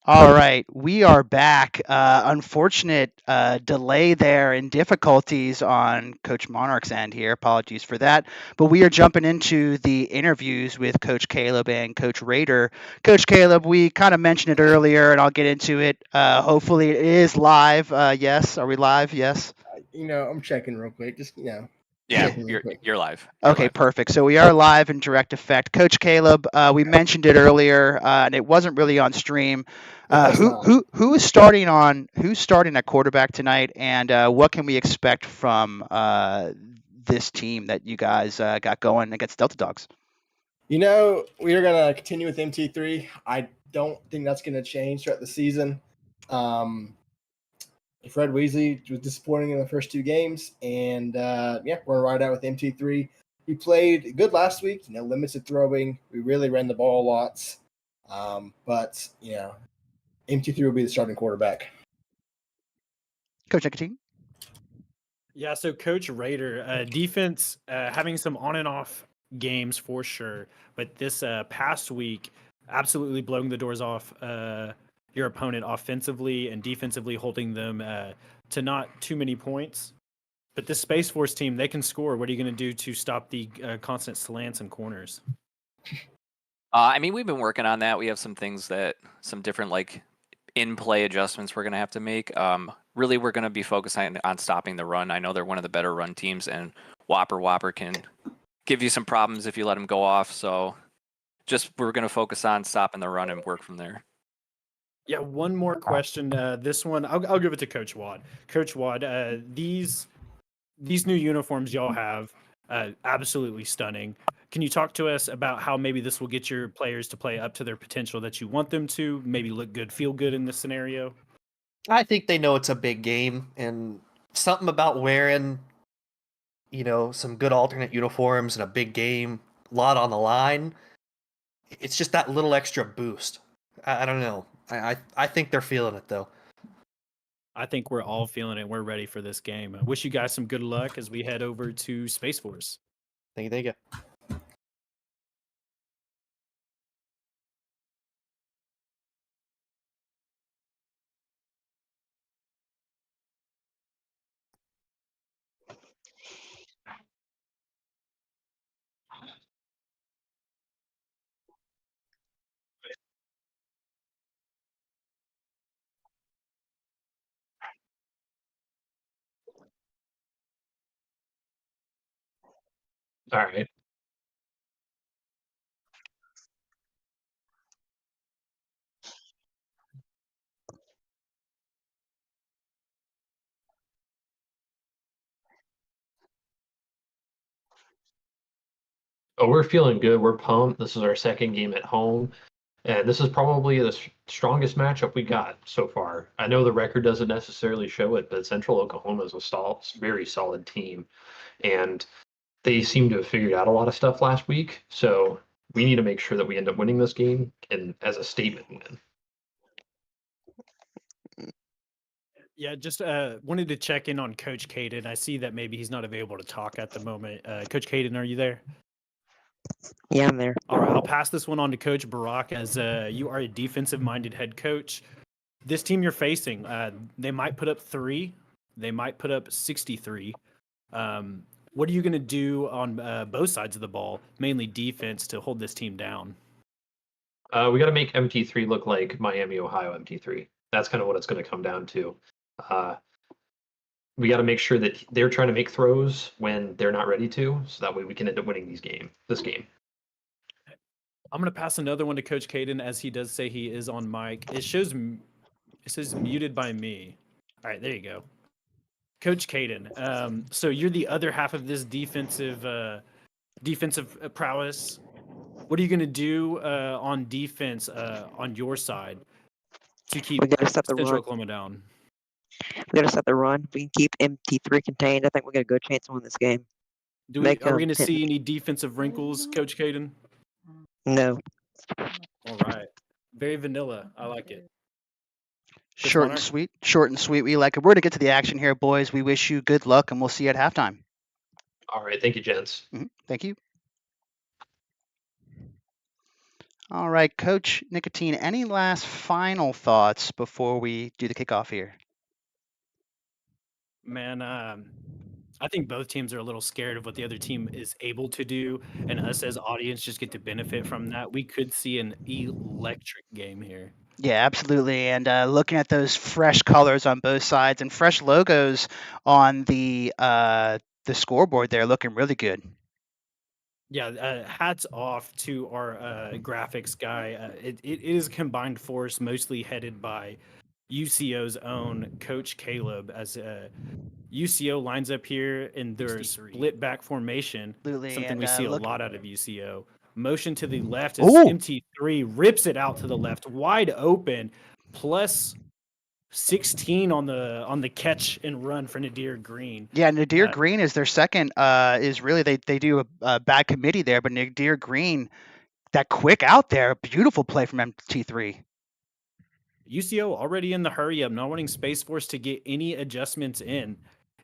All right, we are back. Unfortunate delay there and difficulties on Coach Monarch's end here. Apologies for that. But we are jumping into the interviews with Coach Caleb and Coach Raider. Coach Caleb, we kind of mentioned it earlier, and I'll get into it. Hopefully, it is live. Yes, are we live? Yes. I'm checking real quick. Just Yeah, checking real you're quick. you're live. You're Okay, live. perfect. So we are live in direct effect. Coach Caleb, we mentioned it earlier, and it wasn't really on stream. No, it's Who not. who who's starting at quarterback tonight, and what can we expect from this team that you guys got going against Delta Dogs? We are gonna continue with MT3. I don't think that's gonna change throughout the season. Fred Weasley was disappointing in the first two games, and we're gonna ride out with MT3. We played good last week. Limited throwing. We really ran the ball lots, but MT3 will be the starting quarterback. Coach Nicotine? Yeah, so Coach Raider, defense having some on and off games for sure, but this past week, absolutely blowing the doors off your opponent offensively and defensively, holding them to not too many points. But this Space Force team, they can score. What are you going to do to stop the constant slants and corners? We've been working on that. We have some different in-play adjustments we're going to have to make. Really, we're going to be focusing on stopping the run. I know they're one of the better run teams, and Whopper can give you some problems if you let him go off. So we're going to focus on stopping the run and work from there. Yeah, one more question. This one, I'll give it to Coach Wad. Coach Wad, these new uniforms y'all have, absolutely stunning. Can you talk to us about how maybe this will get your players to play up to their potential that you want them to, maybe look good, feel good in this scenario? I think they know it's a big game, and something about wearing, some good alternate uniforms in a big game, a lot on the line. It's just that little extra boost. I don't know. I think they're feeling it though. I think we're all feeling it. We're ready for this game. I wish you guys some good luck as we head over to Space Force. Thank you. All right. Oh, we're feeling good. We're pumped. This is our second game at home, and this is probably the strongest matchup we got so far. I know the record doesn't necessarily show it, but Central Oklahoma is a very solid team, and they seem to have figured out a lot of stuff last week. So we need to make sure that we end up winning this game and as a statement win. Yeah, just wanted to check in on Coach Caden. I see that maybe he's not available to talk at the moment. Coach Caden, are you there? Yeah, I'm there. All right, I'll pass this one on to Coach Barak as you are a defensive-minded head coach. This team you're facing, they might put up 3. They might put up 63. What are you going to do on both sides of the ball, mainly defense, to hold this team down? We got to make MT3 look like Miami, Ohio MT3. That's kind of what it's going to come down to. We got to make sure that they're trying to make throws when they're not ready to, so that way we can end up winning this game. I'm going to pass another one to Coach Caden as he does say he is on mic. It says muted by me. All right, there you go. Coach Caden, so you're the other half of this defensive prowess. What are you going to do on defense on your side to keep We gotta stop the Central run. Oklahoma down? We gotta stop the run. If we can keep MT3 contained, I think we got a good chance to win this game. Are we going to see any defensive wrinkles, Coach Caden? No. All right. Very vanilla. I like it. Short and sweet. Short and sweet. We like it. We're going to get to the action here, boys. We wish you good luck, and we'll see you at halftime. All right. Thank you, gents. Thank you. All right, Coach Nicotine, any last final thoughts before we do the kickoff here? Man, I think both teams are a little scared of what the other team is able to do, and us as audience just get to benefit from that. We could see an electric game here. Yeah, absolutely. And looking at those fresh colors on both sides and fresh logos on the scoreboard there, looking really good. Yeah, hats off to our graphics guy. It is a combined force, mostly headed by UCO's own Coach Caleb, as UCO lines up here in their split back formation, Absolutely. something And we see a look, lot out of UCO. Motion to the left as oh, MT3 rips it out to the left, wide open, plus 16 on the catch and run for Nadir Green. yeah, Nadir Uh, Green is their second. Is really they do a bad committee there, but Nadir Green, that quick out there, beautiful play from MT3. UCO already in the hurry up, not wanting Space Force to get any adjustments in.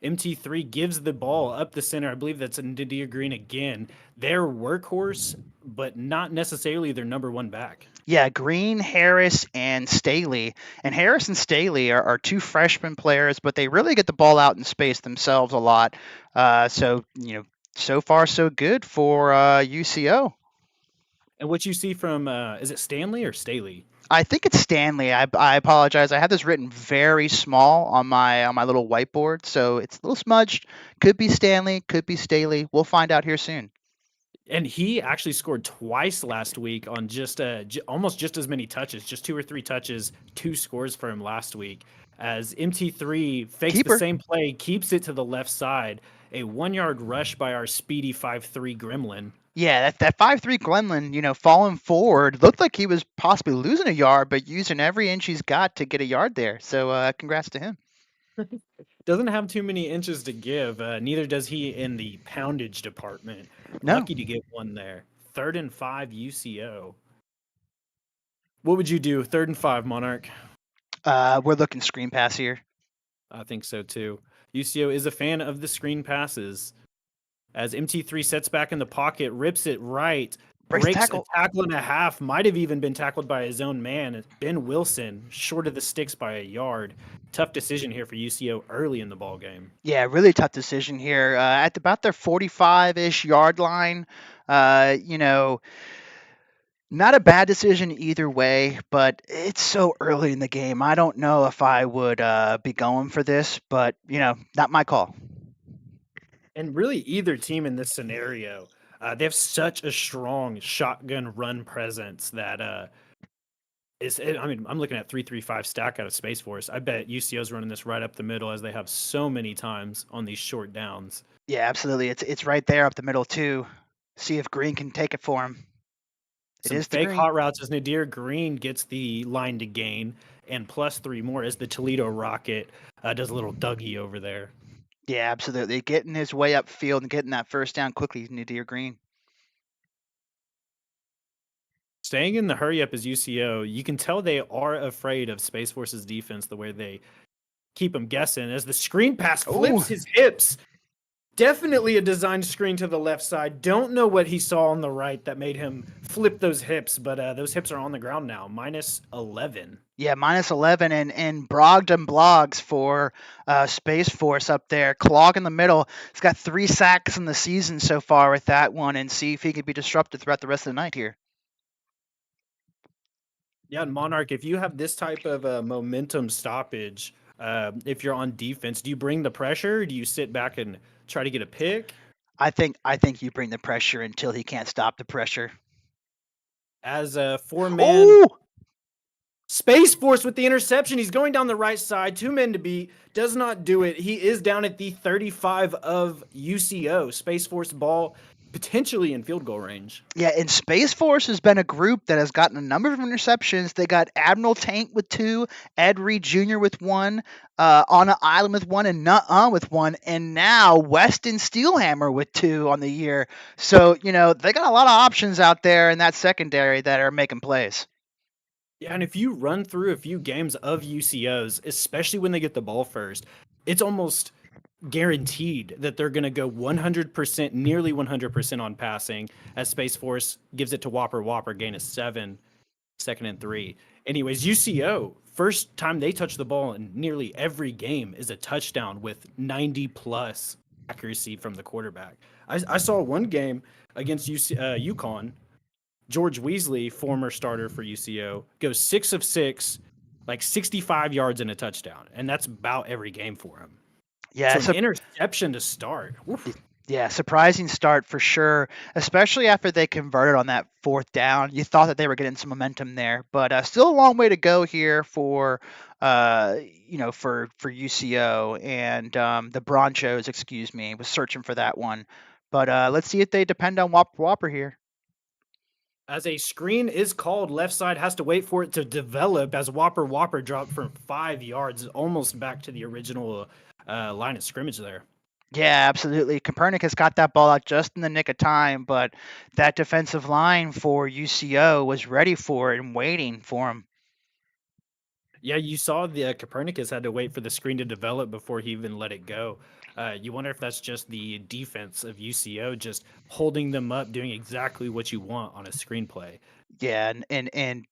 MT3 gives the ball up the center. I believe that's Nadir Green again. Their workhorse, but not necessarily their number one back. Yeah, Green, Harris, and Staley. And Harris and Staley are two freshman players, but they really get the ball out in space themselves a lot. So far so good for UCO. And what you see from, is it Stanley or Staley? I think it's Stanley. I apologize. I have this written very small on my little whiteboard, so it's a little smudged. Could be Stanley, could be Staley. We'll find out here soon. And he actually scored twice last week on just almost just as many touches, just 2 or 3 touches, 2 scores for him last week. As MT3 fakes Keeper. the same play, keeps it to the left side, a 1-yard rush by our speedy 5'3 Gremlin. Yeah, that 5'3 Glenlin, falling forward, looked like he was possibly losing a yard, but using every inch he's got to get a yard there. So congrats to him. Doesn't have too many inches to give. Neither does he in the poundage department. No. Lucky to get one there. 3rd and 5 UCO. What would you do? 3rd and 5, Monarch. We're looking screen pass here. I think so too. UCO is a fan of the screen passes. As MT3 sets back in the pocket, rips it right, breaks a tackle and a half, might have even been tackled by his own man, Ben Wilson, short of the sticks by a yard. Tough decision here for UCO early in the ball game. Yeah, really tough decision here. At about their 45-ish yard line, not a bad decision either way, but it's so early in the game. I don't know if I would be going for this, but, not my call. And really, either team in this scenario, they have such a strong shotgun run presence that I'm looking at 3-3-5 stack out of Space Force. I bet UCO's running this right up the middle as they have so many times on these short downs. Yeah, absolutely. It's right there up the middle too. See if Green can take it for him. Some fake hot routes as Nadir Green gets the line to gain, and plus 3 more as the Toledo Rocket does a little Dougie over there. Yeah, absolutely. Getting his way upfield and getting that first down quickly, Nadir Green. Staying in the hurry up as UCO, you can tell they are afraid of Space Force's defense the way they keep them guessing. As the screen pass flips his hips. Definitely a designed screen to the left side. Don't know what he saw on the right that made him flip those hips, but those hips are on the ground now. -11. Yeah, -11 and Brogdon blogs for Space Force up there. Clog in the middle. He's got 3 sacks in the season so far with that one, and see if he can be disrupted throughout the rest of the night here. Yeah, and Monarch, if you have this type of momentum stoppage, if you're on defense, do you bring the pressure? Do you sit back and try to get a pick? I think you bring the pressure until he can't stop the pressure. As a 4-man Space Force with the interception. He's going down the right side. 2 men to beat. Does not do it. He is down at the 35 of UCO. Space Force ball potentially in field goal range. Yeah, and Space Force has been a group that has gotten a number of interceptions. They got Admiral Tank with 2, Ed Reed Jr. with 1, On an Island with 1, and Nuh-uh with 1, and now Weston Steelhammer with 2 on the year. So, they got a lot of options out there in that secondary that are making plays. Yeah, and if you run through a few games of UCOs, especially when they get the ball first, it's almost guaranteed that they're going to go 100%, nearly 100% on passing, as Space Force gives it to Whopper, gain of 7. 2nd and 3. Anyways, UCO, first time they touch the ball in nearly every game is a touchdown with 90 plus accuracy from the quarterback. I saw one game against UConn. George Weasley, former starter for UCO, goes 6 of 6, like 65 yards and a touchdown. And that's about every game for him. Yeah, So it's an interception to start. Oof. Yeah, surprising start for sure, especially after they converted on that 4th down. You thought that they were getting some momentum there, but still a long way to go here for for UCO and the Bronchos, excuse me, was searching for that one. But let's see if they depend on Whopper Whopper here. As a screen is called, left side has to wait for it to develop as Whopper dropped from 5 yards, almost back to the original line of scrimmage there. Yeah, absolutely. Copernicus got that ball out just in the nick of time, but that defensive line for UCO was ready for it and waiting for him. Yeah, you saw the Copernicus had to wait for the screen to develop before he even let it go. You wonder if that's just the defense of UCO just holding them up, doing exactly what you want on a screenplay. Yeah, and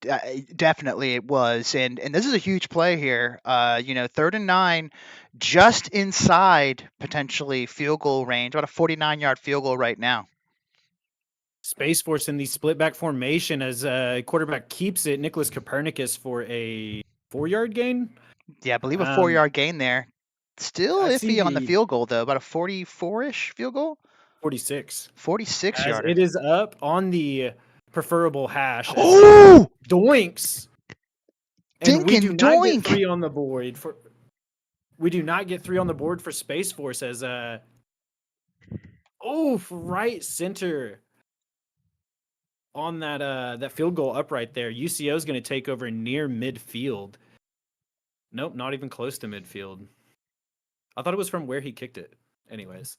definitely it was, and this is a huge play here. 3rd and 9, just inside potentially field goal range, about a 49-yard field goal right now. Space Force in the split back formation as quarterback keeps it. Nicholas Copernicus for a 4-yard gain. Yeah, I believe a 4-yard gain there. Still I see iffy on the the field goal though, about a 44-ish field goal. 46. 46 As yarder. it is up on the preferable hash. Oh! Doinks! And we do Dinkin' not get doink! 3 on the board for. We do not get 3 on the board for Space Force as right center on that field goal upright there. UCO is going to take over near midfield. Nope, not even close to midfield. I thought it was from where he kicked it. Anyways,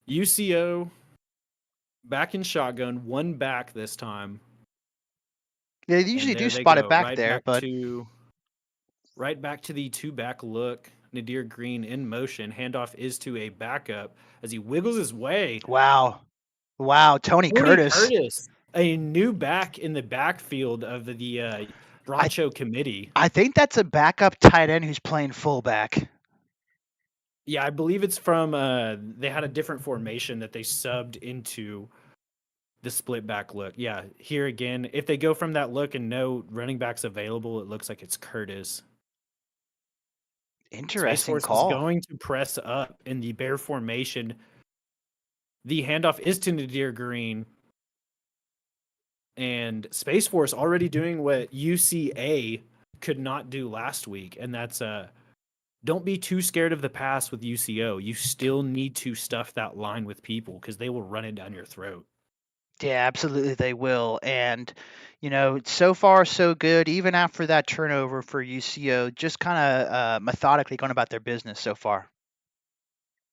UCO back in shotgun, one back this time. Yeah, they usually And do there they spot it go, back there, but right back to the 2-back look. Nadir Green in motion. Handoff is to a backup as he wiggles his way. wow, Tony Curtis, a new back in the backfield of the Broncho committee. I think that's a backup tight end who's playing fullback. Yeah, I believe it's from they had a different formation that they subbed into the split back look. Yeah, here again, if they go from that look and no running backs available, it looks like it's Curtis. Space Interesting Force is call. going to press up in the bear formation. The handoff is to Nadir Green. And Space Force already doing what UCA could not do last week, and that's don't be too scared of the pass with UCO. You still need to stuff that line with people because they will run it down your throat. Yeah, absolutely they will. And, so far so good, even after that turnover for UCO, just kind of methodically going about their business so far.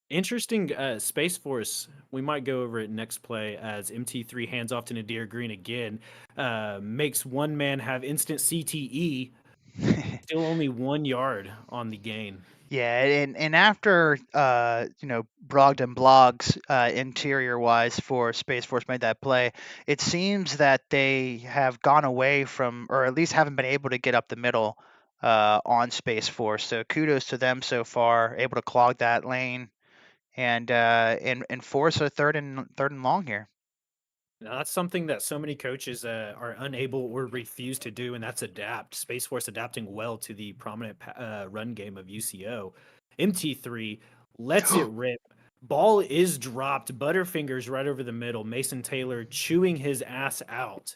Interesting Space Force. We might go over it next play as MT3 hands off to Nadir Green again. Makes one man have instant CTE. Still only 1 yard on the gain. Yeah, and after Brogdon blogs interior wise for Space Force made that play, it seems that they have gone away from, or at least haven't been able to get up the middle on Space Force. So kudos to them so far, able to clog that lane and force a third and long here. Now, that's something that so many coaches are unable or refuse to do, and that's adapt. Space Force adapting well to the prominent run game of UCO. MT3 lets it rip. Ball is dropped. Butterfingers right over the middle. Mason Taylor chewing his ass out.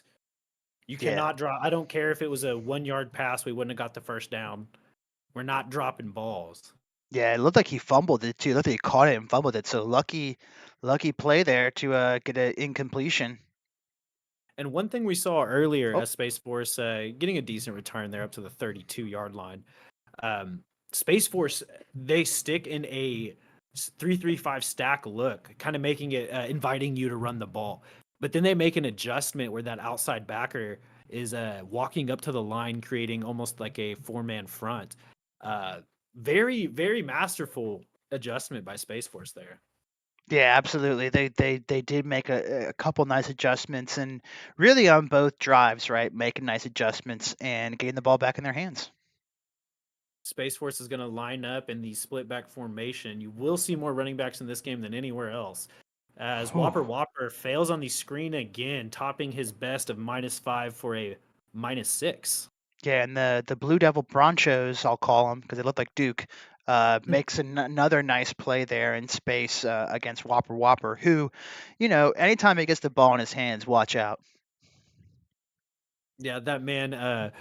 You cannot drop. I don't care if it was a 1 yard pass. We wouldn't have got the first down. We're not dropping balls. Yeah, it looked like he fumbled it too. It looked like he caught it and fumbled it. So lucky play there to get an incompletion. And one thing we saw earlier Oh. at Space Force getting a decent return there up to the 32-yard line. Space Force, they stick in a 3-3-5 stack look, kind of making it inviting you to run the ball. But then they make an adjustment where that outside backer is walking up to the line, creating almost like a 4-man front. Very, very masterful adjustment by Space Force there. Yeah, absolutely. They did make a couple nice adjustments, and really on both drives, right? Making nice adjustments and getting the ball back in their hands. Space Force is going to line up in the split back formation. You will see more running backs in this game than anywhere else. As Whopper Whopper fails on the screen again, topping his best of -5 for a -6. Yeah, and the Blue Devil Bronchos, I'll call them because they look like Duke, makes another nice play there in space against Whopper Whopper, who, anytime he gets the ball in his hands, watch out. Yeah, that man.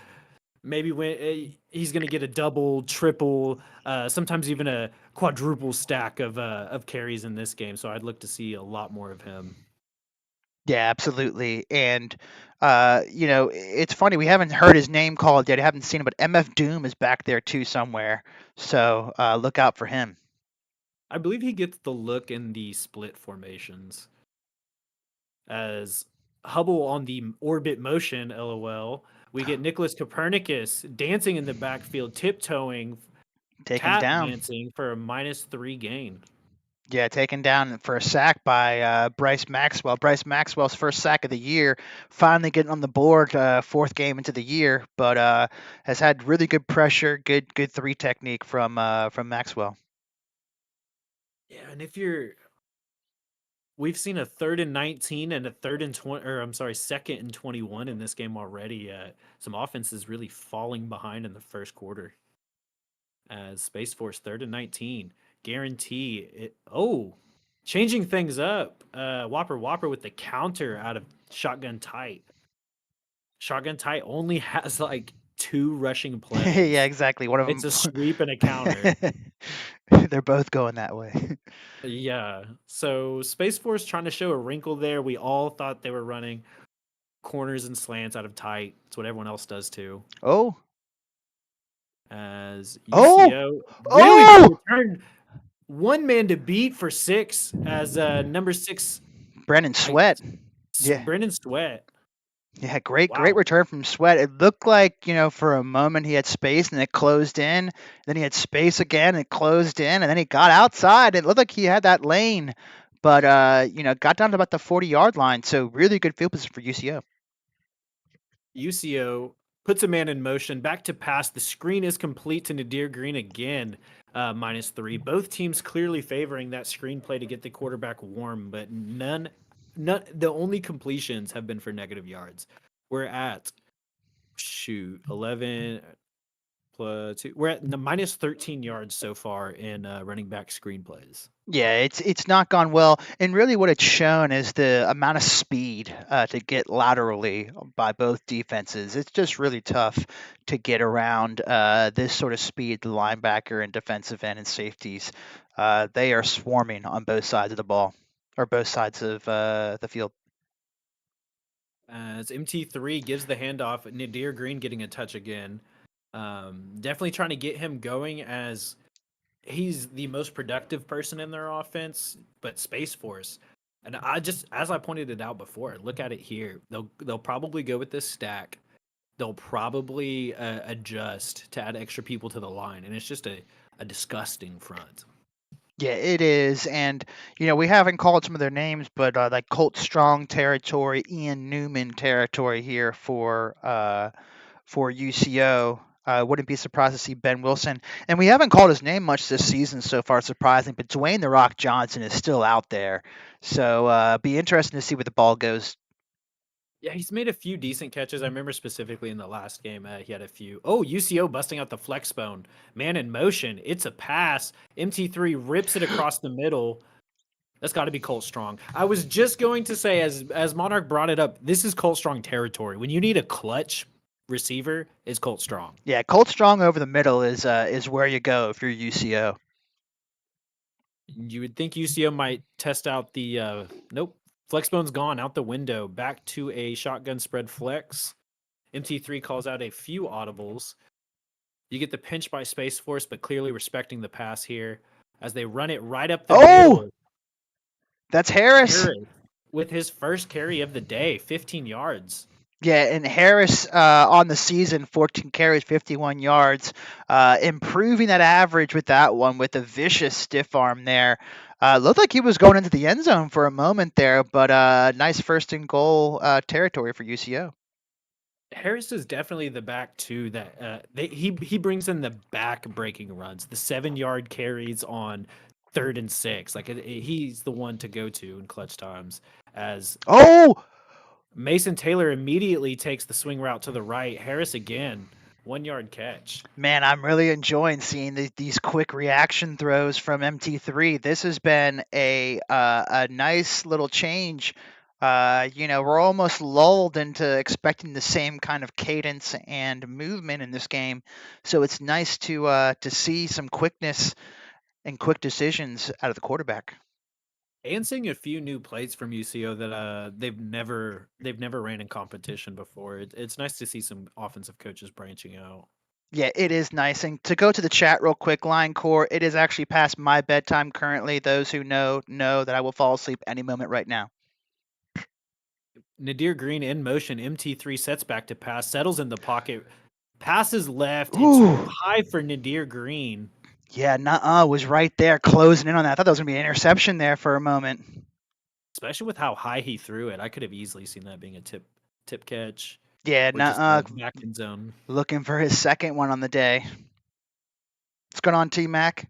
Maybe when he's going to get a double, triple, sometimes even a quadruple stack of carries in this game. So I'd look to see a lot more of him. Yeah, absolutely. And, it's funny. We haven't heard his name called yet. I haven't seen him, but MF Doom is back there too somewhere. So look out for him. I believe he gets the look in the split formations. As Hubble on the orbit motion, LOL, we get Nicholas Copernicus dancing in the backfield, tiptoeing, Take him tap down. dancing for a -3 gain. Yeah, taken down for a sack by Bryce Maxwell. Bryce Maxwell's first sack of the year, finally getting on the board, fourth game into the year, but has had really good pressure, good three technique from Maxwell. Yeah, and we've seen a 3rd and 19 and a 3rd and 20, or I'm sorry, 2nd and 21 in this game already. Some offenses really falling behind in the first quarter. As Space Force 3rd and 19, guarantee it. Oh, changing things up. Whopper Whopper with the counter out of Shotgun Tight. Shotgun Tight only has like 2 rushing plays. Yeah, exactly. One of them. It's a sweep and a counter. They're both going that way. Yeah. So Space Force trying to show a wrinkle there. We all thought they were running corners and slants out of tight. It's what everyone else does too. Oh. As Oh! UCO really Oh! good return. One man to beat for 6 as number 6 Brendan Sweat. Yeah. Brendan Sweat. Yeah, great Wow. return from Sweat. It looked like, for a moment he had space and it closed in. Then he had space again and it closed in. And then he got outside. It looked like he had that lane, but, got down to about the 40-yard line. So really good field position for UCO. UCO puts a man in motion. Back to pass. The screen is complete to Nadir Green again. -3. Both teams clearly favoring that screenplay to get the quarterback warm, but none. The only completions have been for negative yards. We're at 11 plus 2. We're at the -13 yards so far in running back screenplays. Yeah, it's not gone well, and really what it's shown is the amount of speed to get laterally by both defenses. It's just really tough to get around this sort of speed. The linebacker and defensive end and safeties, they are swarming on both sides of the ball or both sides of the field. As MT3 gives the handoff, Nadir Green getting a touch again. Definitely trying to get him going as he's the most productive person in their offense, but Space Force. And as I pointed it out before, look at it here. They'll probably go with this stack. They'll probably adjust to add extra people to the line, and it's just a disgusting front. Yeah, it is, and we haven't called some of their names, but like Colt Strong territory, Ian Newman territory here for UCO. Wouldn't be surprised to see Ben Wilson, and we haven't called his name much this season so far, surprising. But Dwayne the Rock Johnson is still out there, so be interesting to see where the ball goes. Yeah, he's made a few decent catches. I remember specifically in the last game, he had a few. Oh, UCO busting out the flex bone. Man in motion. It's a pass. MT3 rips it across the middle. That's got to be Colt Strong. I was just going to say, as Monarch brought it up, this is Colt Strong territory. When you need a clutch receiver, it's Colt Strong. Yeah, Colt Strong over the middle is where you go if you're UCO. You would think UCO might test out the nope. Flexbone's gone out the window. Back to a shotgun spread flex. MT3 calls out a few audibles. You get the pinch by Space Force, but clearly respecting the pass here as they run it right up the middle. That's Harris with his first carry of the day, 15 yards. Yeah, and Harris on the season, 14 carries, 51 yards, improving that average with that one with a vicious stiff arm there. Looked like he was going into the end zone for a moment there, but nice first and goal territory for UCO. Harris is definitely the back too that he brings in the back breaking runs, the 7 yard carries on 3rd and 6. Like he's the one to go to in clutch times. As Oh, Mason Taylor immediately takes the swing route to the right. Harris again, 1 yard catch. man, I'm really enjoying seeing these quick reaction throws from MT3. This has been a nice little change. We're almost lulled into expecting the same kind of cadence and movement in this game, so it's nice to see some quickness and quick decisions out of the quarterback. And seeing a few new plays from UCO that they've never ran in competition before. It's nice to see some offensive coaches branching out. Yeah, it is nice. And to go to the chat real quick, Line Core, it is actually past my bedtime currently. Those who know that I will fall asleep any moment right now. Nadir Green in motion, MT3 sets back to pass, settles in the pocket, passes left. It's Ooh. too high for Nadir Green. Yeah, was right there closing in on that. I thought that was going to be an interception there for a moment. Especially with how high he threw it. I could have easily seen that being a tip catch. Yeah, Or just a back end zone. looking for his second one on the day. What's going on, T-Mac?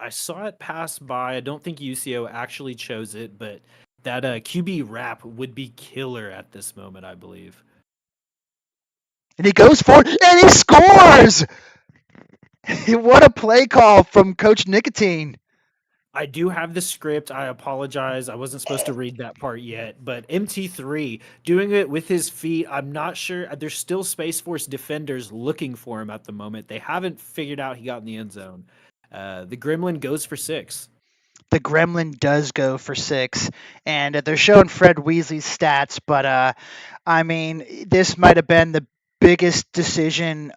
I saw it pass by. I don't think UCO actually chose it, but that QB wrap would be killer at this moment, I believe. And he goes for it, and he scores! What a play call from Coach Nicotine. I do have the script. I apologize. I wasn't supposed to read that part yet. But MT3 doing it with his feet. I'm not sure. There's still Space Force defenders looking for him at the moment. They haven't figured out he got in the end zone. The Gremlin goes for 6. The Gremlin does go for 6, and they're showing Fred Weasley's stats, but this might have been the biggest decision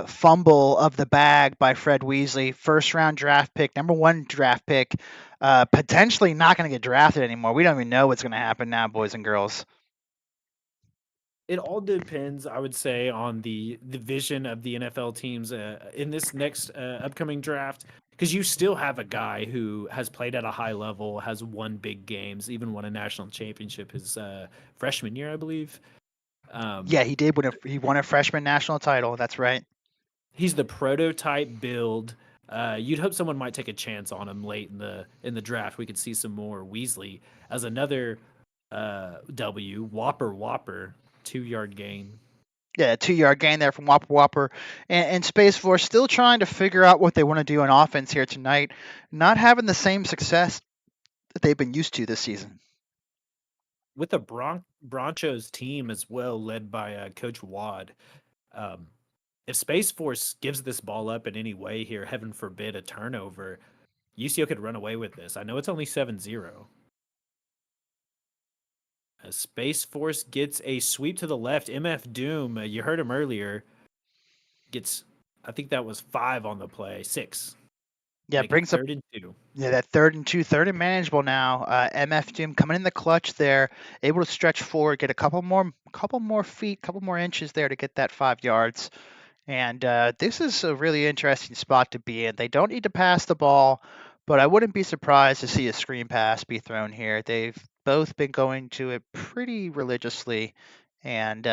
fumble of the bag by Fred Weasley. First round draft pick, number 1 draft pick, potentially not going to get drafted anymore. We don't even know what's going to happen now, boys and girls. It all depends, I would say, on the vision of the NFL teams in this next upcoming draft. Because you still have a guy who has played at a high level, has won big games, even won a national championship his freshman year, I believe. Yeah, he did. He won a freshman national title. That's right. He's the prototype build. You'd hope someone might take a chance on him late in the draft. We could see some more Weasley as another W. Whopper, 2 yard gain. Yeah, 2 yard gain there from Whopper Whopper. And Space Force still trying to figure out what they want to do on offense here tonight. Not having the same success that they've been used to this season. With the Bronchos team as well, led by Coach Wad. If Space Force gives this ball up in any way here, heaven forbid a turnover, UCO could run away with this. I know it's only 7-0. Space Force gets a sweep to the left. MF Doom, you heard him earlier, gets, I think that was 5 on the play, 6. Yeah, brings up 3rd and 2. Yeah, that 3rd and 2, 3rd and manageable now. MF Doom coming in the clutch there, able to stretch forward, get a couple more feet, couple more inches there to get that 5 yards. And this is a really interesting spot to be in. They don't need to pass the ball, but I wouldn't be surprised to see a screen pass be thrown here. They've both been going to it pretty religiously, and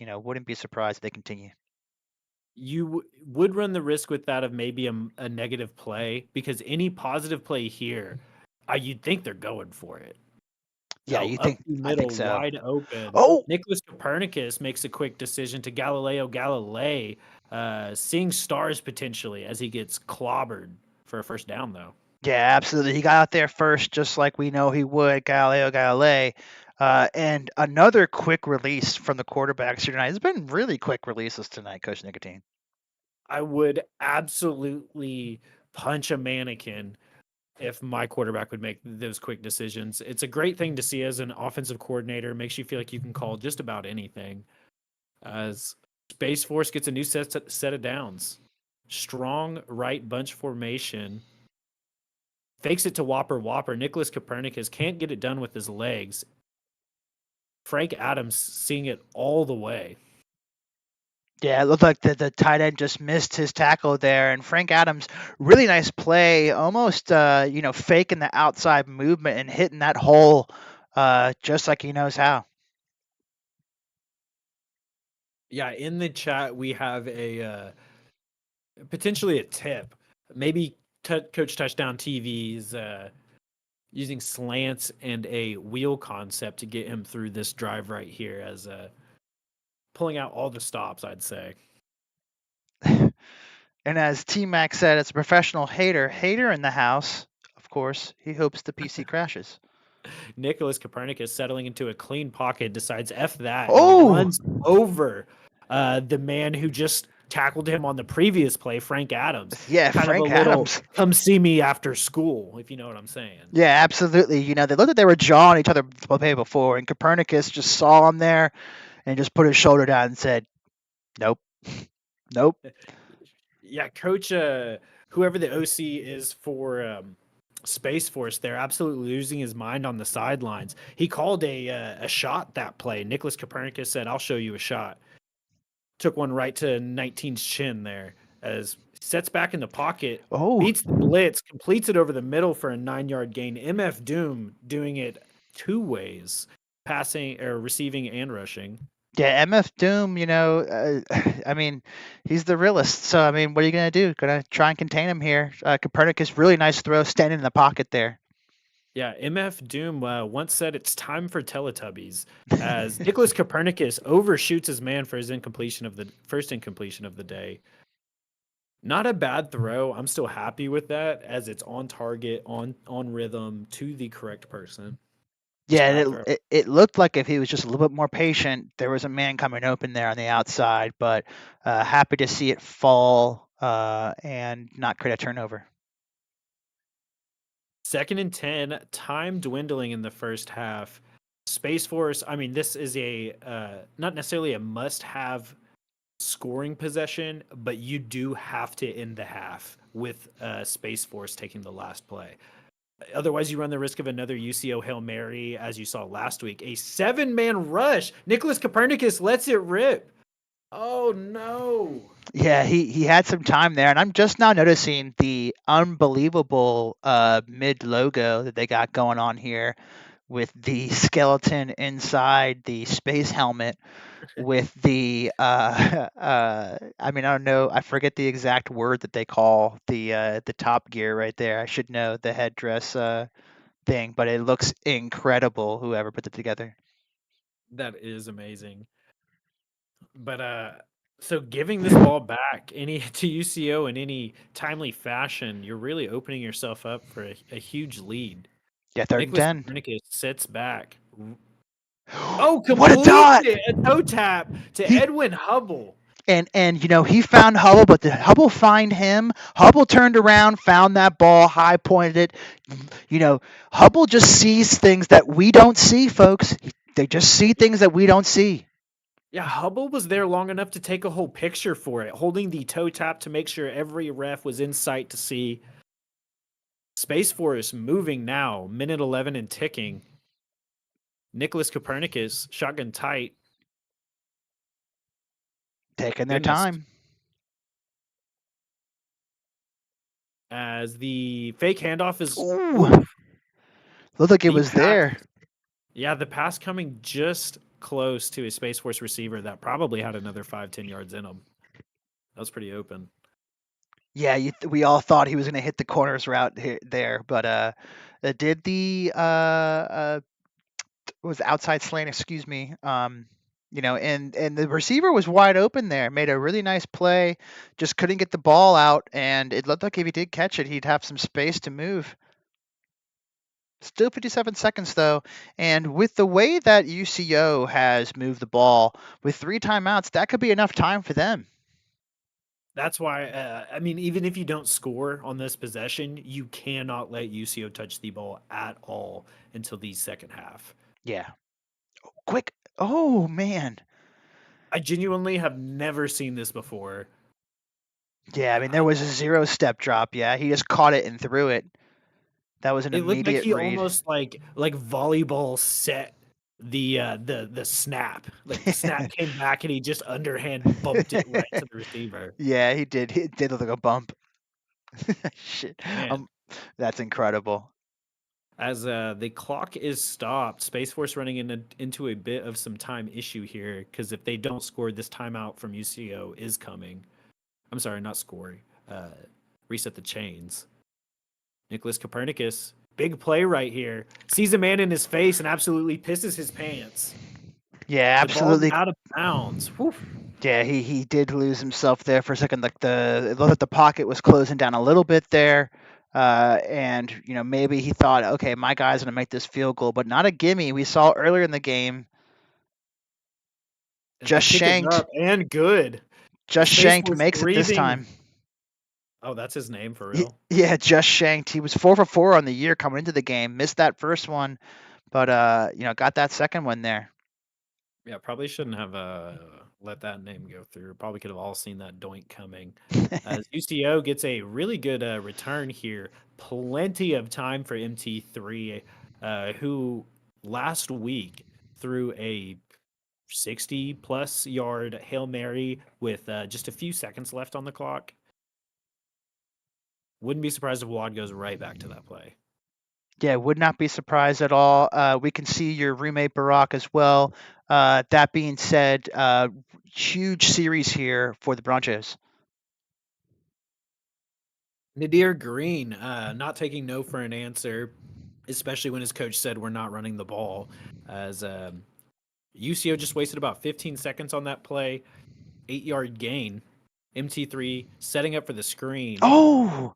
wouldn't be surprised if they continue. You would run the risk with that of maybe a negative play, because any positive play here, you'd think they're going for it. Yeah, So you up think? the I middle, think so. wide open. Oh, Nicholas Copernicus makes a quick decision to Galileo Galilei, seeing stars potentially as he gets clobbered for a first down, though. yeah, absolutely. He got out there first, just like we know he would, Galileo Galilei. And another quick release from the quarterbacks here tonight. It's been really quick releases tonight, Coach Nicotine. I would absolutely punch a mannequin if my quarterback would make those quick decisions. It's a great thing to see as an offensive coordinator. Makes you feel like you can call just about anything. As Space Force gets a new set of downs. Strong right bunch formation. Fakes it to Whopper. Nicholas Copernicus can't get it done with his legs. Frank Adams seeing it all the way. Yeah, it looked like the tight end just missed his tackle there, and Frank Adams, really nice play, almost faking the outside movement and hitting that hole, just like he knows how. Yeah, in the chat we have a potentially a tip. Maybe Coach Touchdown TV's using slants and a wheel concept to get him through this drive right here as pulling out all the stops, I'd say. And as T Mac said, it's a professional hater in the house. Of course, he hopes the PC crashes. Nicholas Copernicus settling into a clean pocket decides F that and Oh, runs over the man who just tackled him on the previous play, Frank Adams. yeah, Kind of a Frank little Adams. come see me after school, if you know what I'm saying. Yeah, absolutely. They looked like they were jawing each other the play before, and Copernicus just saw him there and just put his shoulder down and said, "Nope, nope." Yeah, Coach, whoever the OC is for Space Force, they're absolutely losing his mind on the sidelines. He called a shot that play. Nicholas Copernicus said, "I'll show you a shot." Took one right to 19's chin there as sets back in the pocket, Oh, beats the blitz, completes it over the middle for a 9-yard gain. MF Doom doing it two ways, passing or receiving and rushing. yeah, MF Doom. I mean, he's the realist. So I mean, what are you gonna do? Gonna try and contain him here. Copernicus, really nice throw, standing in the pocket there. Yeah, MF Doom once said it's time for Teletubbies as Nicholas Copernicus overshoots his man for his first incompletion of the day. Not a bad throw. I'm still happy with that as it's on target, on rhythm to the correct person. Yeah, Bad and throw. it looked like if he was just a little bit more patient, there was a man coming open there on the outside. But happy to see it fall and not create a turnover. 2nd and 10, time dwindling in the first half. Space Force, I mean, this is a not necessarily a must-have scoring possession, but you do have to end the half with Space Force taking the last play. Otherwise, you run the risk of another UCO Hail Mary, as you saw last week. A 7-man rush. Nicholas Copernicus lets it rip. Oh, no. Yeah, he had some time there, and I'm just now noticing the unbelievable mid logo that they got going on here with the skeleton inside the space helmet with the I mean, I don't know, I forget the exact word that they call the top gear right there. I should know the headdress thing, but it looks incredible, whoever put it together. That is amazing. But so giving this ball back any to UCO in any timely fashion, you're really opening yourself up for a huge lead. Yeah, third and Nicholas 10. Copernicus sits back. Oh, What a completes dot! it! A toe tap to He Edwin Hubble. and he found Hubble, but did Hubble find him? Hubble turned around, found that ball, high pointed it. Hubble just sees things that we don't see, folks. They just see things that we don't see. Yeah, Hubble was there long enough to take a whole picture for it, holding the toe tap to make sure every ref was in sight to see. Space Force moving now, minute 11 and ticking. Nicholas Copernicus, shotgun tight. Taking their Goodness. time. As the fake handoff is Ooh. oof, Looked like it the was pass- there. Yeah, the pass coming just close to a Space Force receiver that probably had another 5-10 yards in him. That was pretty open. Yeah, we all thought he was going to hit the corners route there, but did the was outside slant, excuse me. And the receiver was wide open there, made a really nice play, just couldn't get the ball out, and it looked like if he did catch it, he'd have some space to move. Still 57 seconds though, and with the way that UCO has moved the ball with 3 timeouts, that could be enough time for them. That's why, I mean, even if you don't score on this possession, you cannot let UCO touch the ball at all until the second half. Yeah. Quick. Oh, man. I genuinely have never seen this before. Yeah, I mean, there was a 0-step drop. Yeah, he just caught it and threw it. That was an It looked like immediate he read. almost like volleyball set the snap. Like the snap came back and he just underhand bumped it right to the receiver. Yeah, he did. He did look like a bump. Shit. Man. That's incredible. As the clock is stopped, Space Force running into a bit of some time issue here because if they don't score, this timeout from UCO is coming. I'm sorry, not score. Reset the chains. Nicholas Copernicus, big play right here. Sees a man in his face and absolutely pisses his pants. Yeah, The ball's absolutely. out of bounds. Whew. Yeah, he did lose himself there for a second. Like it looked like the pocket was closing down a little bit there, and maybe he thought, okay, my guy's gonna make this field goal, but not a gimme. We saw earlier in the game, The just kick is shanked. up and good. Just Space shanked Force makes it this breathing. time. Oh, that's his name for real. Yeah, just shanked. He was 4 for 4 on the year coming into the game. Missed that first one, but got that second one there. Yeah, probably shouldn't have let that name go through. Probably could have all seen that doink coming. As UCO gets a really good return here. Plenty of time for MT3, who last week threw a 60-plus yard Hail Mary with just a few seconds left on the clock. Wouldn't be surprised if Wad goes right back to that play. Yeah, would not be surprised at all. We can see your roommate Barack as well. That being said, huge series here for the Broncos. Nadir Green, not taking no for an answer, especially when his coach said we're not running the ball. As UCO just wasted about 15 seconds on that play, 8-yard gain. MT3 setting up for the screen. Oh,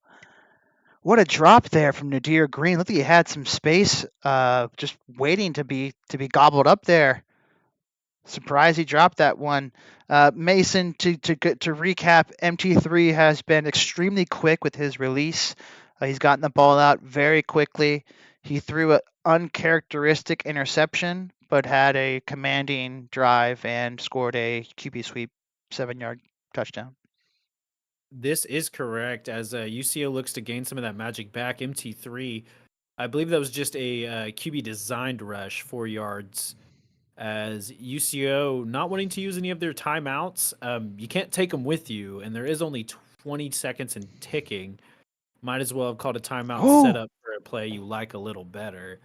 what a drop there from Nadir Green. Look like he had some space, just waiting to be gobbled up there. Surprised he dropped that one. Mason, to recap, MT3 has been extremely quick with his release. He's gotten the ball out very quickly. He threw an uncharacteristic interception, but had a commanding drive and scored a QB sweep 7-yard touchdown. This is correct. As UCO looks to gain some of that magic back, MT3, I believe that was just a QB designed rush, 4 yards. As UCO not wanting to use any of their timeouts, you can't take them with you, and there is only 20 seconds and ticking. Might as well have called a timeout set up for a play you like a little better.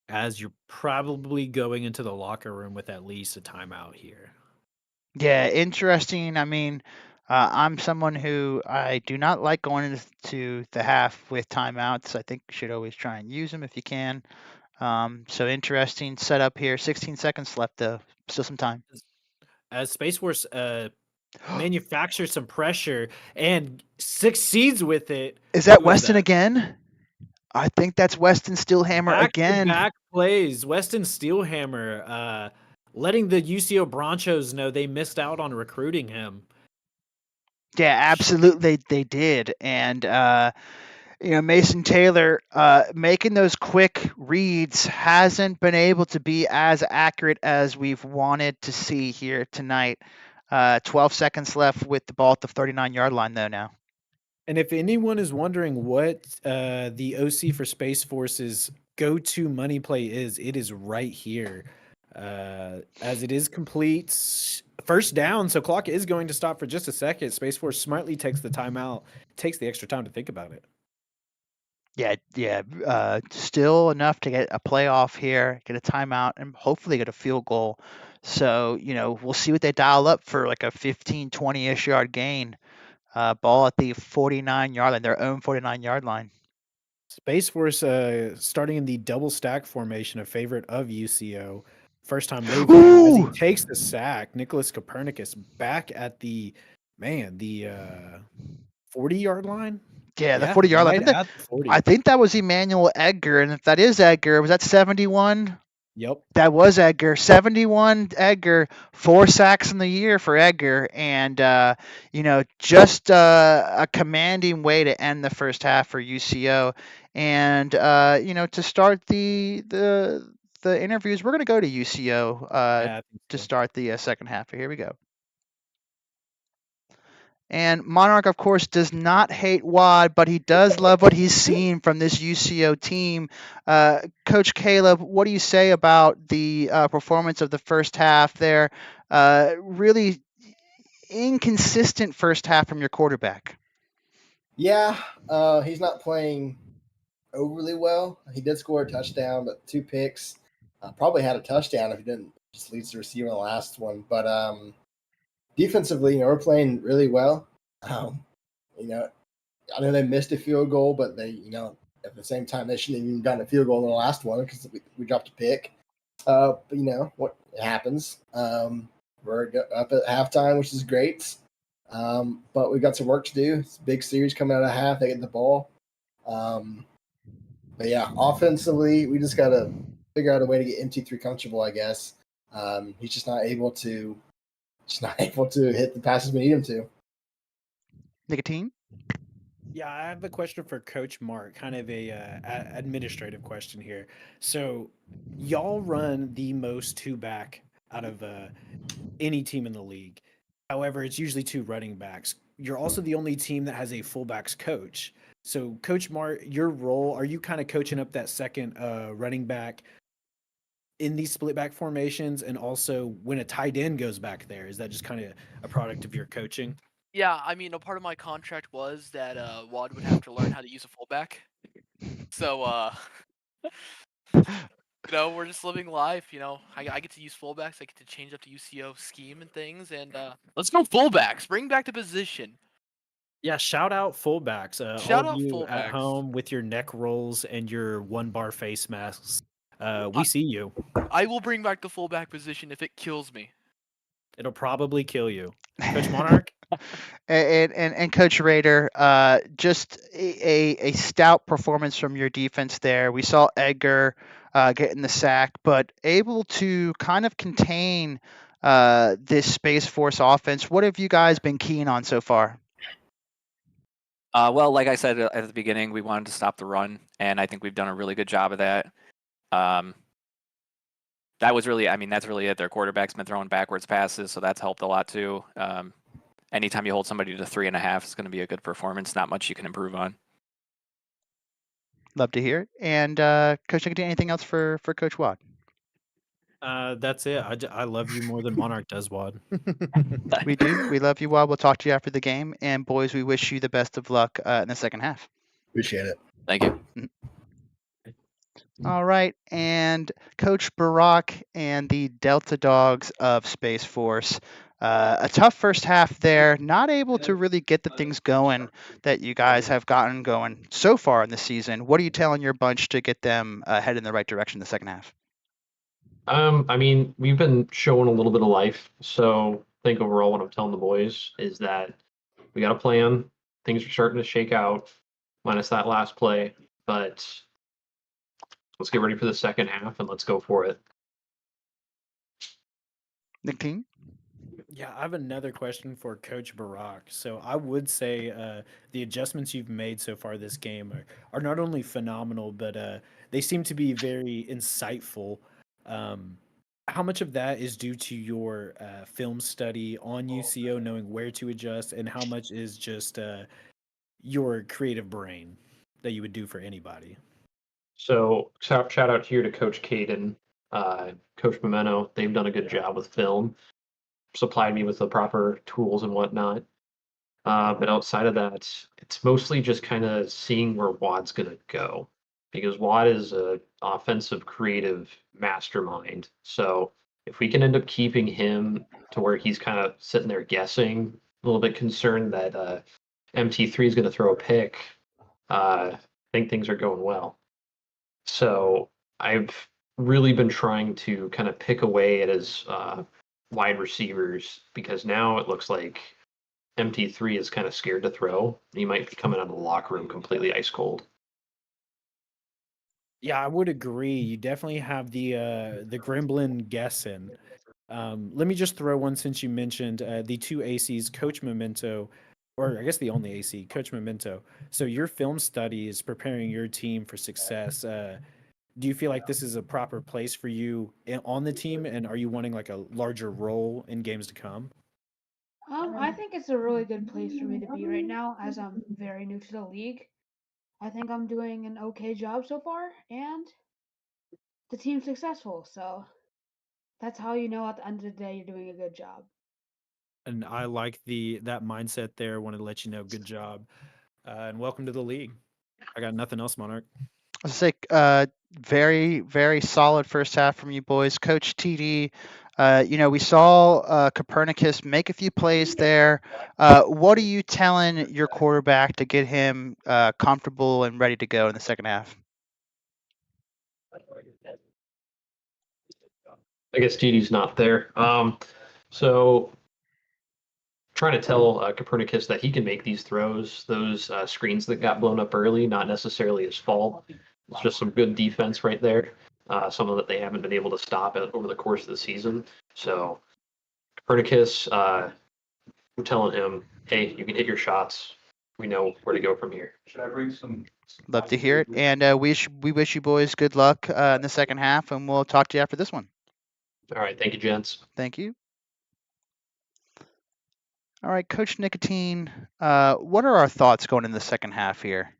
As you're probably going into the locker room with at least a timeout here. Yeah, interesting. I mean, I'm someone who I do not like going into the half with timeouts. I think you should always try and use them if you can. So interesting setup here. 16 seconds left, though. Still some time. As Space Force manufactures some pressure and succeeds with it. Is that Who is Weston that? again? I think that's Weston Steelhammer again. Back plays. Weston Steelhammer letting the UCO Broncos know they missed out on recruiting him. Yeah, absolutely, they did. And Mason Taylor making those quick reads hasn't been able to be as accurate as we've wanted to see here tonight. 12 seconds left with the ball at the 39-yard line, though, now. And if anyone is wondering what the OC for Space Force's go-to money play is, it is right here. As it is complete. First down, so clock is going to stop for just a second. Space Force smartly takes the timeout, takes the extra time to think about it. Yeah. Still enough to get a playoff here, get a timeout, and hopefully get a field goal. So, we'll see what they dial up for like a 15, 20-ish yard gain. Ball at the 49-yard line, their own 49-yard line. Space Force starting in the double stack formation, a favorite of UCO. First time they've run as he takes the sack. Nicholas Copernicus back at the 40-yard line. Yeah, the 40-yard line. At the 40. I think that was Emmanuel Edgar, and if that is Edgar, was that 71? Yep. That was Edgar. 71 Edgar, 4 sacks in the year for Edgar, and just a commanding way to end the first half for UCO. And to start the interviews, we're going to go to UCO to start the second half. Here we go. And Monarch, of course, does not hate Wad, but he does love what he's seen from this UCO team. Coach Caleb, what do you say about the performance of the first half there? Really inconsistent first half from your quarterback. Yeah, he's not playing overly well. He did score a touchdown, but 2 picks. Probably had a touchdown if he didn't just leads the receiver in the last one. But defensively, we're playing really well. Um, you know, I know they missed a field goal, but they, at the same time, they shouldn't have even gotten a field goal in the last one because we dropped a pick. But what happens? We're up at halftime, which is great. But we've got some work to do. It's a big series coming out of half. They get the ball. But yeah, offensively, we just got to figure out a way to get MT3 comfortable, I guess. He's just not able to hit the passes we need him to. Nicotine? Yeah, I have a question for Coach Mark, kind of administrative question here. So, y'all run the most two back out of any team in the league. However, it's usually two running backs. You're also the only team that has a fullbacks coach. So, Coach Mark, your role, are you kind of coaching up that second running back in these split back formations? And also, when a tight end goes back there, is that just kind of a product of your coaching? Yeah, I mean, a part of my contract was that Wad would have to learn how to use a fullback. So, we're just living life. I get to use fullbacks. I get to change up the UCO scheme and things. And let's go fullbacks. Bring back the position. Yeah, shout out fullbacks. All Shout of out you at fullbacks. home with your neck rolls and your one bar face masks. We I- see you. I will bring back the fullback position if it kills me. It'll probably kill you. Coach Monarch? And Coach Raider, just a stout performance from your defense there. We saw Edgar getting the sack, but able to kind of contain this Space Force offense. What have you guys been keen on so far? Well, like I said at the beginning, we wanted to stop the run, and I think we've done a really good job of that. That's really it. Their quarterback's been throwing backwards passes, so that's helped a lot too. Anytime you hold somebody to 3.5, it's going to be a good performance. Not much you can improve on. Love to hear it. And Coach Nicotine, anything else for Coach Watt? That's it. I love you more than Monarch does, Wad. We do. We love you, Watt. We'll talk to you after the game. And boys, we wish you the best of luck in the second half. Appreciate it. Thank you. All right. And Coach Barack and the Delta Dogs of Space Force. A tough first half there, not able to really get the things going that you guys have gotten going so far in the season. What are you telling your bunch to get them head in the right direction in the second half? We've been showing a little bit of life. So I think overall what I'm telling the boys is that we got a plan. Things are starting to shake out, minus that last play. But let's get ready for the second half and let's go for it. Nicotine? Yeah, I have another question for Coach Barack. So I would say the adjustments you've made so far this game are not only phenomenal, but they seem to be very insightful. How much of that is due to your film study on UCO, knowing where to adjust, and how much is just your creative brain that you would do for anybody? So shout out here to Coach Caden, Coach Memento. They've done a good job with film, supplied me with the proper tools and whatnot. But outside of that, it's mostly just kind of seeing where Wad's going to go because Wad is a offensive creative mastermind. So if we can end up keeping him to where he's kind of sitting there guessing, a little bit concerned that MT3 is going to throw a pick, I think things are going well. So I've really been trying to kind of pick away at his wide receivers because now it looks like MT3 is kind of scared to throw. He might be coming out of the locker room completely ice cold. Yeah, I would agree. You definitely have the Gremlin guessing. Let me just throw one since you mentioned the two ACs, Coach Memento, or I guess the only AC, Coach Memento. So your film study is preparing your team for success. Do you feel like this is a proper place for you on the team, and are you wanting like a larger role in games to come? I think it's a really good place for me to be right now, as I'm very new to the league. I think I'm doing an okay job so far, and the team's successful. So that's how you know at the end of the day you're doing a good job. And I like that mindset there. Wanted to let you know, good job, and welcome to the league. I got nothing else, Monarch. I was say, very, very solid first half from you boys. Coach TD, we saw Copernicus make a few plays there. What are you telling your quarterback to get him comfortable and ready to go in the second half? I guess TD's not there. So trying to tell Copernicus that he can make these throws, those screens that got blown up early, not necessarily his fault. It's just some good defense right there. Something that they haven't been able to stop over the course of the season. So Copernicus, we're telling him, hey, you can hit your shots. We know where to go from here. Should I bring some? Love to hear it. And we wish you boys good luck in the second half, and we'll talk to you after this one. All right. Thank you, gents. Thank you. All right, Coach Nicotine, what are our thoughts going in the second half here?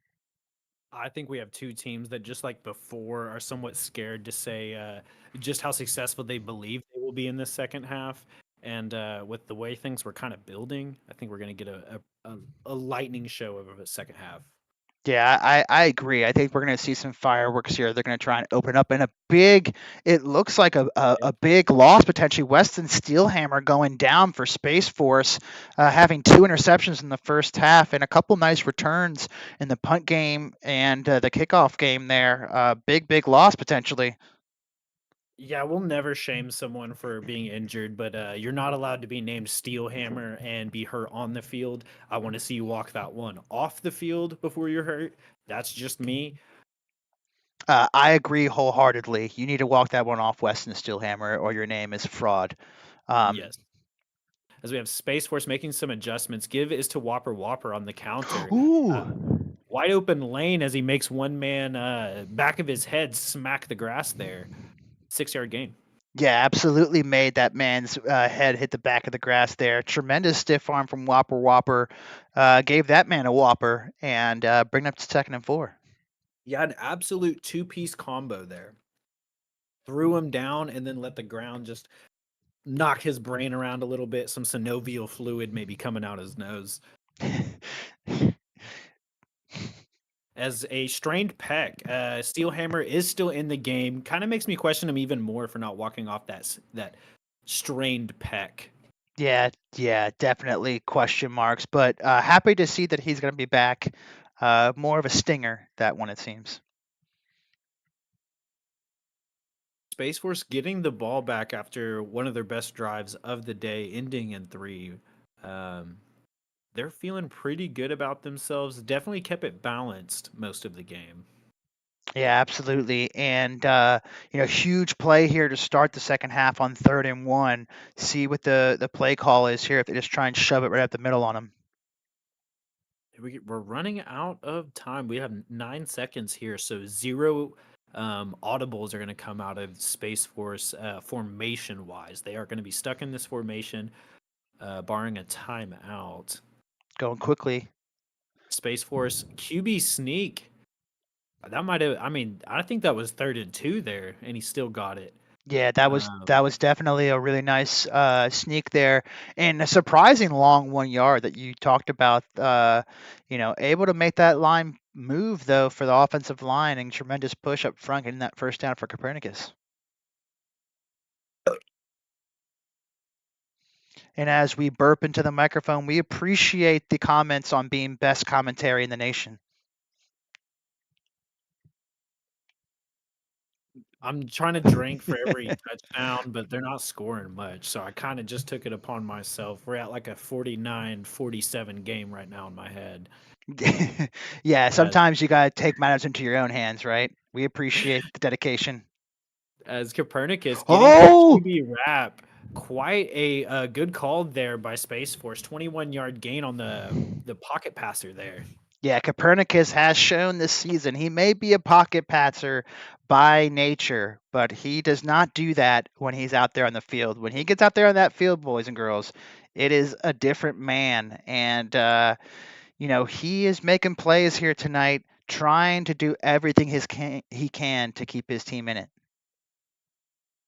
I think we have two teams that, just like before, are somewhat scared to say just how successful they believe they will be in the second half. And with the way things were kind of building, I think we're going to get a lightning show of a second half. Yeah, I agree. I think we're going to see some fireworks here. They're going to try and open up in it looks like a big loss potentially. Weston Steelhammer going down for Space Force, having 2 interceptions in the first half and a couple nice returns in the punt game and the kickoff game there. Big loss potentially. Yeah, we'll never shame someone for being injured, but you're not allowed to be named Steelhammer and be hurt on the field. I want to see you walk that one off the field before you're hurt. That's just me. I agree wholeheartedly. You need to walk that one off, Weston Steelhammer, or your name is fraud. Yes. As we have Space Force making some adjustments. Give is to Whopper on the counter. Ooh. Wide open lane as he makes one man back of his head smack the grass there. 6-yard gain. Yeah, absolutely made that man's head hit the back of the grass there. Tremendous stiff arm from Whopper. Gave that man a whopper and bring up to 2nd and 4. Yeah, an absolute two-piece combo there. Threw him down and then let the ground just knock his brain around a little bit. Some synovial fluid maybe coming out his nose. As a strained pec, Steelhammer is still in the game. Kind of makes me question him even more for not walking off that strained pec. Yeah, definitely question marks, but happy to see that he's going to be back. More of a stinger, that one, it seems. Space Force getting the ball back after one of their best drives of the day, ending in 3. They're feeling pretty good about themselves. Definitely kept it balanced most of the game. Yeah, absolutely. And, huge play here to start the second half on 3rd and 1. See what the play call is here if they just try and shove it right up the middle on them. We're running out of time. We have 9 seconds here, so 0 audibles are going to come out of Space Force formation-wise. They are going to be stuck in this formation, barring a timeout. Going quickly. Space Force QB sneak. That might have. I think that was 3rd and 2 there, and he still got it. Yeah, that was definitely a really nice sneak there, and a surprising long 1 yard that you talked about. Able to make that line move though for the offensive line, and tremendous push up front getting that first down for Copernicus. And as we burp into the microphone, we appreciate the comments on being best commentary in the nation. I'm trying to drink for every touchdown, but they're not scoring much. So I kind of just took it upon myself. We're at like a 49-47 game right now in my head. Yeah, sometimes you got to take matters into your own hands, right? We appreciate the dedication. As Copernicus getting that QB wrap, quite a good call there by Space Force. 21-yard gain on the pocket passer there. Yeah, Copernicus has shown this season he may be a pocket passer by nature, but he does not do that when he's out there on the field. When he gets out there on that field, boys and girls, it is a different man. And, he is making plays here tonight, trying to do everything he can to keep his team in it.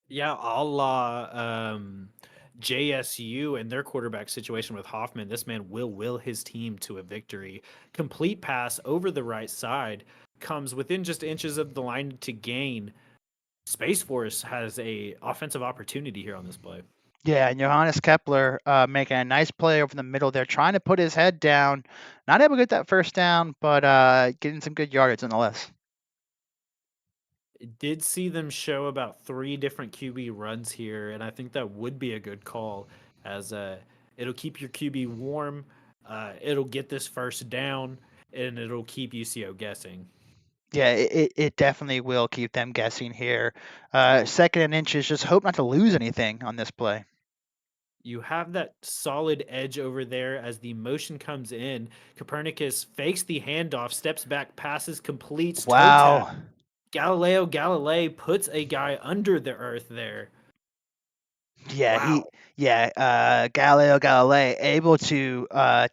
Yeah, a la JSU and their quarterback situation with Hoffman. This man will his team to a victory. Complete pass over the right side comes within just inches of the line to gain. Space Force has a offensive opportunity here on this play. Yeah, and Johannes Kepler making a nice play over the middle there, trying to put his head down. Not able to get that first down, but getting some good yardage nonetheless. Did see them show about 3 different QB runs here, and I think that would be a good call as it'll keep your QB warm, it'll get this first down, and it'll keep UCO guessing. Yeah, it definitely will keep them guessing here. Second and inches, just hope not to lose anything on this play. You have that solid edge over there as the motion comes in. Copernicus fakes the handoff, steps back, passes, completes, toe tap. Wow. Galileo Galilei puts a guy under the earth there. Yeah, Wow. Galileo Galilei able to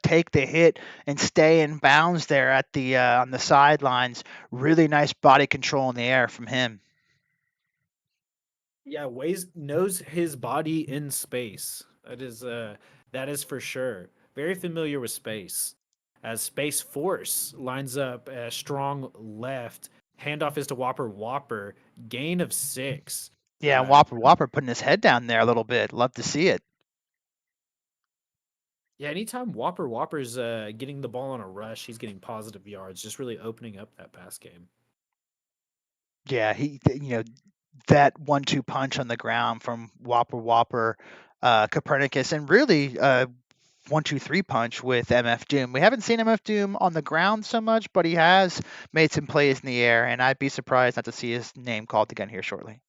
take the hit and stay in bounds there at the on the sidelines. Really nice body control in the air from him. Yeah, Waze knows his body in space. That is for sure. Very familiar with space. As Space Force lines up a strong left, handoff is to Whopper Whopper, gain of 6. Yeah, and Whopper putting his head down there a little bit. Love to see it. Yeah, anytime Whopper's getting the ball on a rush, he's getting positive yards, just really opening up that pass game. Yeah, that 1-2 punch on the ground from Whopper, Copernicus, and really 1-2-3 punch with MF Doom. We haven't seen MF Doom on the ground so much, but he has made some plays in the air, and I'd be surprised not to see his name called again here shortly.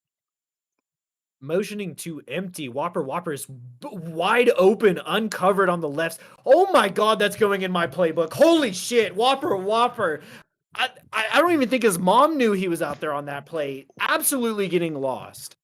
Motioning to empty. Whopper's wide open, uncovered on the left. Oh my God, that's going in my playbook. Holy shit, Whopper. I don't even think his mom knew he was out there on that play. Absolutely getting lost.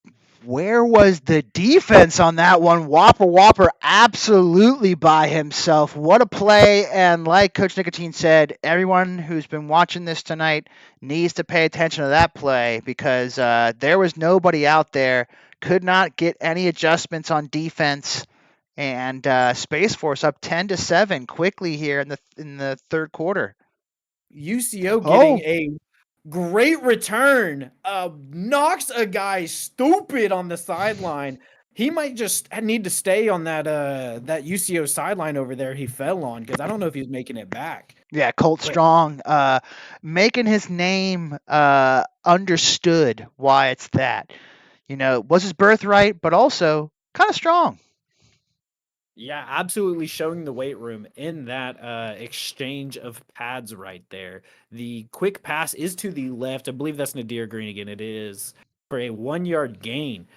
Where was the defense on that one? Whopper absolutely by himself. What a play. And like Coach Nicotine said, everyone who's been watching this tonight needs to pay attention to that play because there was nobody out there. Could not get any adjustments on defense. And Space Force up 10-7 quickly here in the third quarter. UCO getting a great return. Knocks a guy stupid on the sideline. He might just need to stay on that UCO sideline over there he fell on because I don't know if he's making it back. Yeah, Colt Strong making his name understood why it's that. Was his birthright, but also kind of strong. Yeah, absolutely showing the weight room in that exchange of pads right there. The quick pass is to the left. I believe that's Nadir Green again. It is for a 1-yard gain.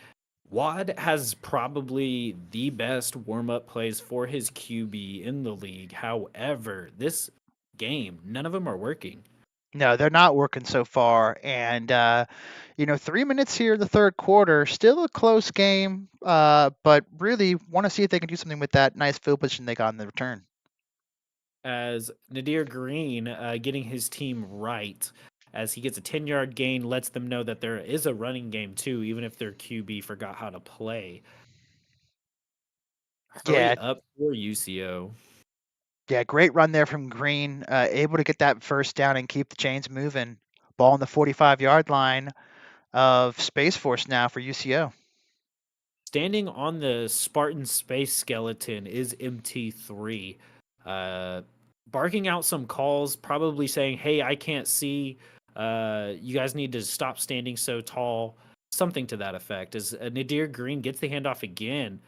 Wad has probably the best warm-up plays for his QB in the league. However, this game, none of them are working. No, they're not working so far. And, 3 minutes here in the third quarter, still a close game, but really want to see if they can do something with that nice field position they got in the return. As Nadir Green getting his team right, as he gets a 10-yard gain, lets them know that there is a running game too, even if their QB forgot how to play. Hurry up for UCO. Yeah, great run there from Green, able to get that first down and keep the chains moving. Ball on the 45-yard line of Space Force now for UCO. Standing on the Spartan space skeleton is MT3. Barking out some calls, probably saying, hey, I can't see. You guys need to stop standing so tall. Something to that effect. As Nadir Green gets the handoff again.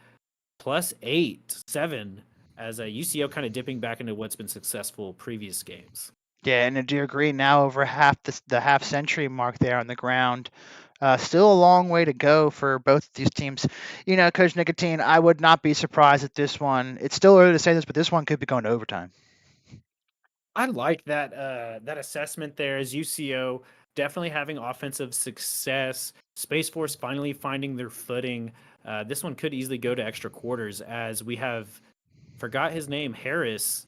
+8, 7, as UCO kind of dipping back into what's been successful previous games. Yeah, and Nadir Green now over the half century mark there on the ground. Still a long way to go for both of these teams. Coach Nicotine, I would not be surprised at this one. It's still early to say this, but this one could be going to overtime. I like that assessment there as UCO definitely having offensive success. Space Force finally finding their footing. This one could easily go to extra quarters as we have forgot his name, Harris,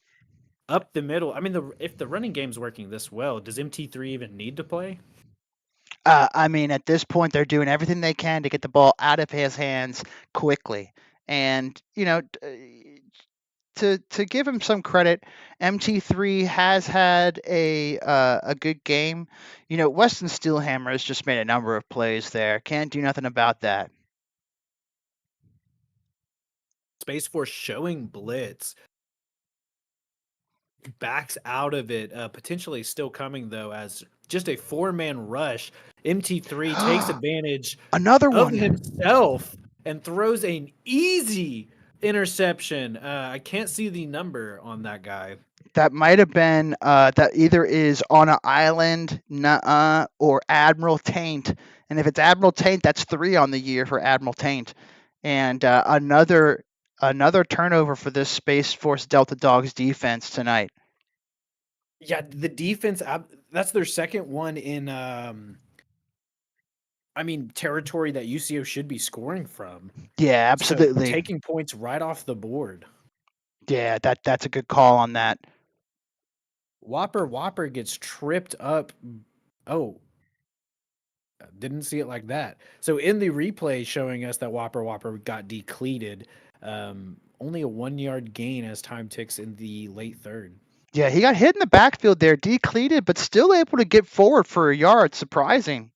up the middle. I mean, if the running game's working this well, does MT3 even need to play? I mean, at this point, they're doing everything they can to get the ball out of his hands quickly. And to give him some credit, MT3 has had a good game. Weston Steelhammer has just made a number of plays there. Can't do nothing about that. Space Force showing blitz, backs out of it, potentially still coming though as just a four-man rush. MT3 takes advantage Another of one. himself and throws an easy interception. I can't see the number on that guy. That might have been that either is on an island, nuh-uh, or Admiral Taint. And if it's Admiral Taint, that's 3 on the year for Admiral Taint. And another turnover for this Space Force Delta Dogs defense tonight. Yeah, the defense, that's their second one in territory that UCO should be scoring from. Yeah, So absolutely. taking points right off the board. Yeah, that's a good call on that. Whopper gets tripped up. Oh, didn't see it like that. So in the replay showing us that Whopper got decleated, only a 1 yard gain as time ticks in the late third. Yeah, he got hit in the backfield there, decleated, but still able to get forward for a yard. Surprising.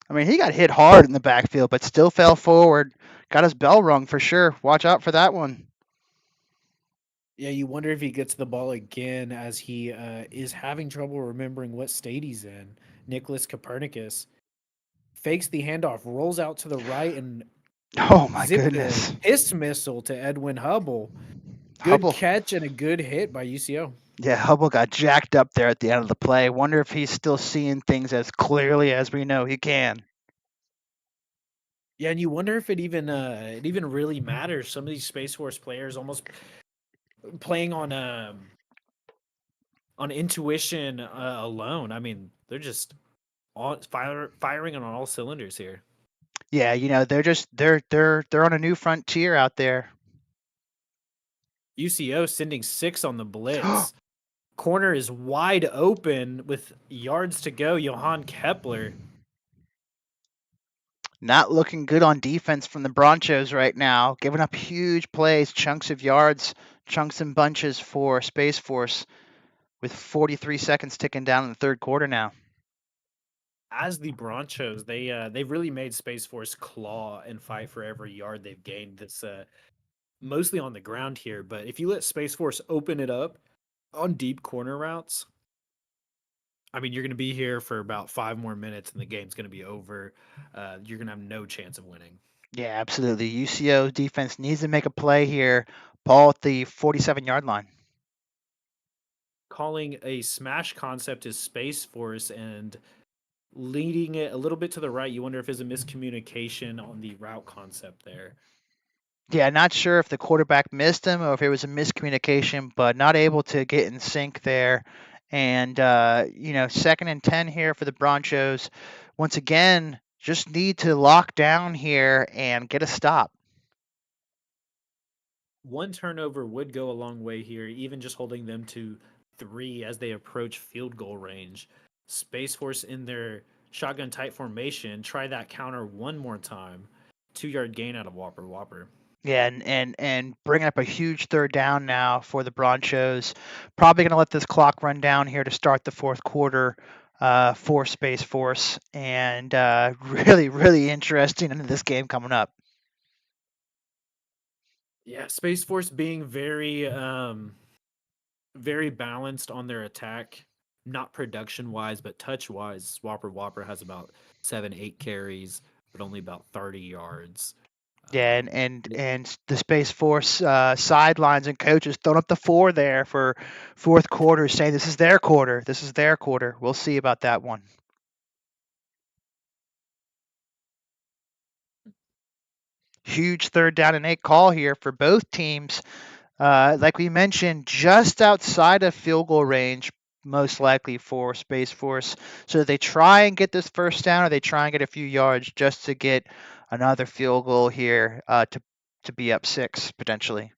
I mean, he got hit hard in the backfield, but still fell forward. Got his bell rung for sure. Watch out for that one. Yeah, you wonder if he gets the ball again as he is having trouble remembering what state he's in. Nicholas Copernicus fakes the handoff, rolls out to the right, and Oh my zipped goodness. a piss missile to Edwin Hubble. Good Hubble. catch and a good hit by UCO. Yeah, Hubble got jacked up there at the end of the play. Wonder if he's still seeing things as clearly as we know he can. Yeah, and you wonder if it even really matters. Some of these Space Force players almost playing on intuition alone. I mean, they're just firing on all cylinders here. Yeah, they're on a new frontier out there. UCO sending 6 on the blitz. Corner is wide open with yards to go. Johann Kepler. Not looking good on defense from the Bronchos right now. Giving up huge plays, chunks of yards, chunks and bunches for Space Force with 43 seconds ticking down in the third quarter now. As the Bronchos, they've really made Space Force claw and fight for every yard they've gained. That's mostly on the ground here. But if you let Space Force open it up on deep corner routes, I mean, you're going to be here for about 5 more minutes and the game's going to be over. You're going to have no chance of winning. Yeah, absolutely. UCO defense needs to make a play here. Ball at the 47-yard line. Calling a smash concept is Space Force and leading it a little bit to the right. You wonder if there's a miscommunication on the route concept there. Yeah, not sure if the quarterback missed him or if it was a miscommunication, but not able to get in sync there. And, 2nd and 10 here for the Bronchos. Once again, just need to lock down here and get a stop. One turnover would go a long way here, even just holding them to 3 as they approach field goal range. Space Force in their shotgun tight formation. Try that counter one more time. 2 yard gain out of Whopper. Yeah, and bringing up a huge third down now for the Bronchos. Probably going to let this clock run down here to start the fourth quarter for Space Force. And really, really interesting into this game coming up. Yeah, Space Force being very very balanced on their attack, not production wise, but touch wise. Whopper has about 7-8 carries, but only about 30 yards. Yeah, and the Space Force sidelines and coaches throwing up the 4 there for fourth quarter, saying this is their quarter. This is their quarter. We'll see about that one. Huge 3rd down and 8 call here for both teams. Like we mentioned, just outside of field goal range, most likely for Space Force. So they try and get this first down, or they try and get a few yards just to get another field goal here to be up 6 potentially,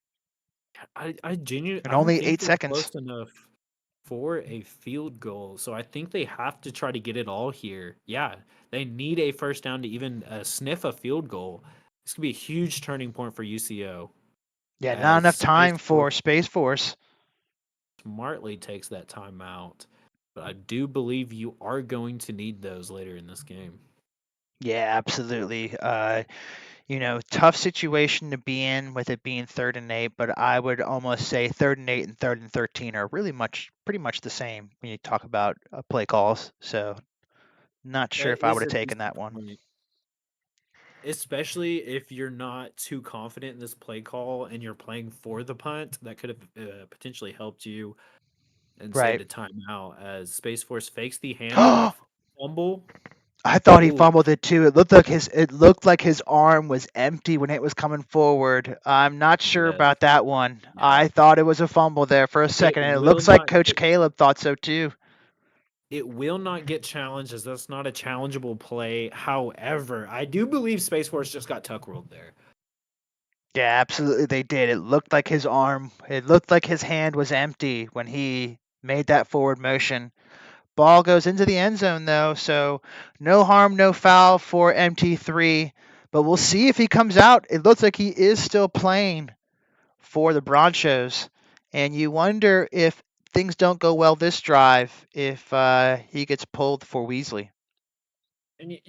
I genuinely and I don't only think 8 they're seconds. close enough for a field goal. So I think they have to try to get it all here. Yeah, they need a first down to even sniff a field goal. This could be a huge turning point for UCO Yeah, not as enough Space time Force for Space Force. smartly takes that timeout. But I do believe you are going to need those later in this game. Yeah, absolutely. Tough situation to be in with it being 3rd and 8, but I would almost say 3rd and 8 and 3rd and 13 are really pretty much the same when you talk about play calls. So not sure That if I would is have a taken decent that one. point. Especially if you're not too confident in this play call and you're playing for the punt, that could have potentially helped you and saved Right. a timeout as Space Force fakes the I handoff, fumble. thought he Ooh, fumbled it too. It looked like his arm was empty when it was coming forward. I'm not sure yes, about that one. yeah. I thought it was a fumble there for a It second, and it will looks like not Coach get Caleb thought so too. it will not get challenged as that's not a challengeable play. However, I do believe Space Force just got tuck ruled there. Yeah, absolutely they did. It looked like his hand was empty when he made that forward motion. Ball goes into the end zone though, so no harm, no foul for MT3. But we'll see if he comes out. It looks like he is still playing for the Broncos, and you wonder if things don't go well this drive if he gets pulled for Weasley. And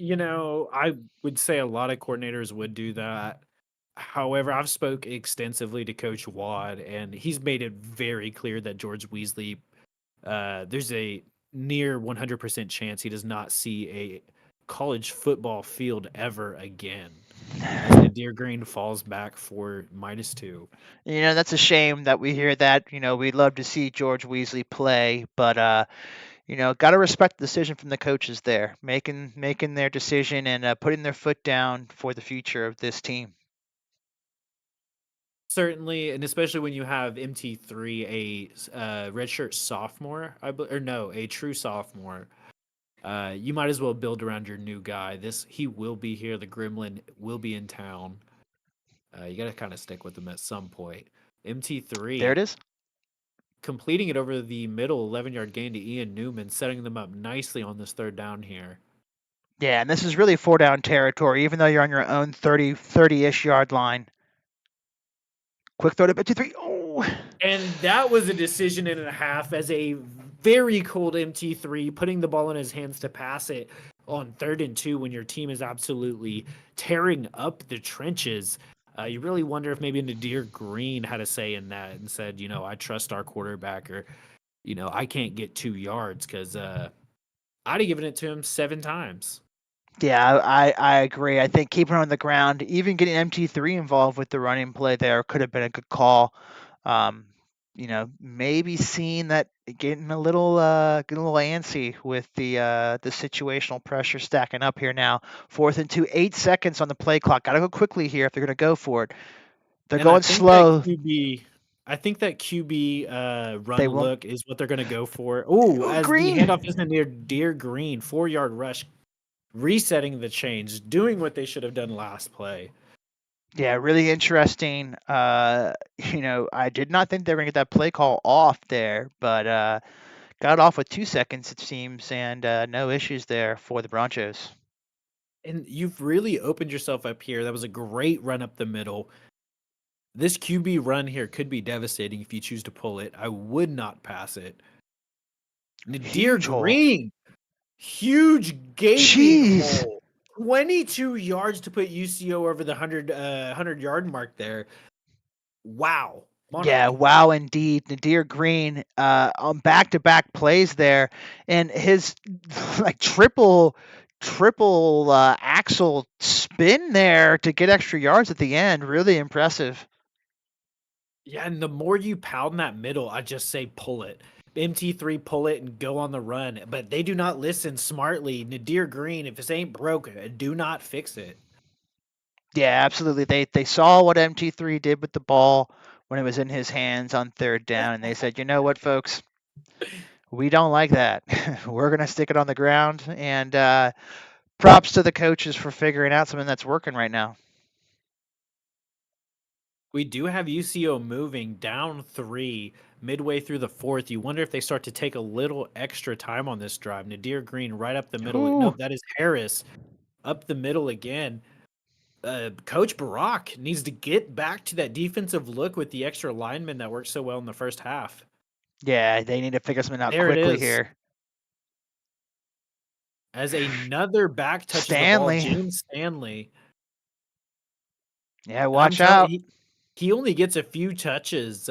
I would say a lot of coordinators would do that. However, I've spoke extensively to Coach Wad, and he's made it very clear that George Weasley, there's a near 100% chance he does not see a college football field ever again, as Nadir Green falls back for -2. That's a shame that we hear that. We'd love to see George Weasley play, but got to respect the decision from the coaches there, making their decision and putting their foot down for the future of this team. Certainly, and especially when you have MT3, a redshirt sophomore, or no, a true sophomore. You might as well build around your new guy. He will be here. The Gremlin will be in town. You got to kind of stick with him at some point. There it MT3 is. completing it over the middle 11-yard gain to Ian Newman, setting them up nicely on this 3rd down here. Yeah, and this is really 4 down territory, even though you're on your own 30-ish yard line. Quick throw to 53. Oh, And that was a decision and a half as a very cold MT3 putting the ball in his hands to pass it on 3rd and 2 when your team is absolutely tearing up the trenches. You really wonder if maybe Nadir Green had a say in that and said, I trust our quarterback, or, I can't get 2 yards because I'd have given it to him 7 times. yeah, I agree. I think keeping her on the ground, even getting MT3 involved with the running play there could have been a good call. Um, maybe seeing that getting a little antsy with the situational pressure stacking up here now. 4th and 2, 8 seconds on the play clock. Got to go quickly here if they're going to go for it. They're And I going think that slow. QB They run won't. look is what they're going to go for. Oh, Oh, as the Green. handoff isn't near Deer Green, 4-yard rush, resetting the chains, doing what they should have done last play. Yeah, really interesting. I did not think they were going to get that play call off there, but got off with 2 seconds, it seems, and no issues there for the Broncos. And you've really opened yourself up here. That was a great run up the middle. This QB run here could be devastating if you choose to pull it. I would not pass it. Nadir Huge hole. Green, huge gaping Jeez. hole. 22 yards to put UCO over the 100-yard mark there. Wow. Yeah, Monarch. wow, indeed. Nadir Green on back-to-back plays there, and his like triple axle spin there to get extra yards at the end. Really impressive. Yeah, and the more you pound that middle, I just say pull it. MT3 pull it and go on the run. But they do not listen smartly. Nadir Green, if this ain't broke, do not fix it. Yeah, absolutely. They saw what MT3 did with the ball when it was in his hands on third down, and they said, you know what, folks, we don't like that. We're going to stick it on the ground. And props to the coaches for figuring out something that's working right now. We do have UCO moving down 3 midway through the fourth. You wonder if they start to take a little extra time on this drive. Nadir Green right up the middle. Ooh. No, that is Harris up the middle again. Coach Barack needs to get back to that defensive look with the extra lineman that worked so well in the first half. Yeah, they need to figure something out There it quickly is. here. As another back touches the ball, Stanley. James Stanley. Yeah, And I'm watch telling out. he only gets a few touches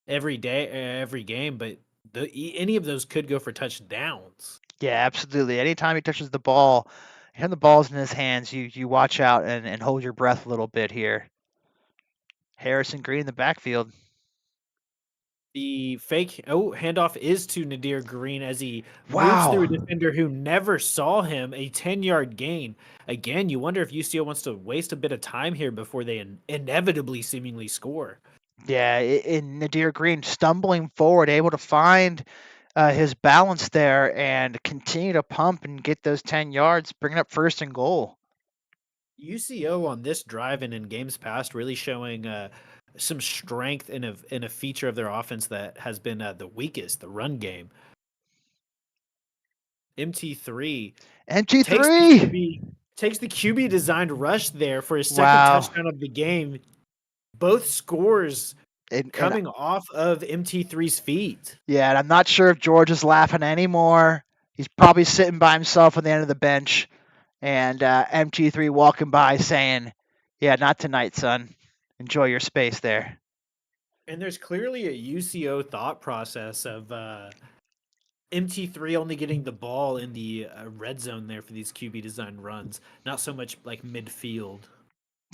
every day, every game, but any of those could go for touchdowns. Yeah, absolutely. Anytime he touches the ball, and the ball's in his hands, you watch out and hold your breath a little bit here. Harrison Green in the backfield. The fake handoff is to Nadir Green as he moves Wow. through a defender who never saw him. A 10-yard gain. Again, you wonder if UCO wants to waste a bit of time here before they inevitably seemingly score. Yeah, in Nadir Green stumbling forward, able to find his balance there and continue to pump and get those 10 yards, bringing up first and goal. UCO on this drive and in games past really showing some strength in a feature of their offense that has been the weakest, the run game. MT3 MT3. takes the QB designed rush there for his second Wow. touchdown of the game. Both scores And coming off of MT3's feet. yeah, and I'm not sure if George is laughing anymore. He's probably sitting by himself on the end of the bench, and MT3 walking by saying, "Yeah, not tonight, son. Enjoy your space there." And there's clearly a UCO thought process of MT3 only getting the ball in the red zone there for these QB design runs, not so much like midfield.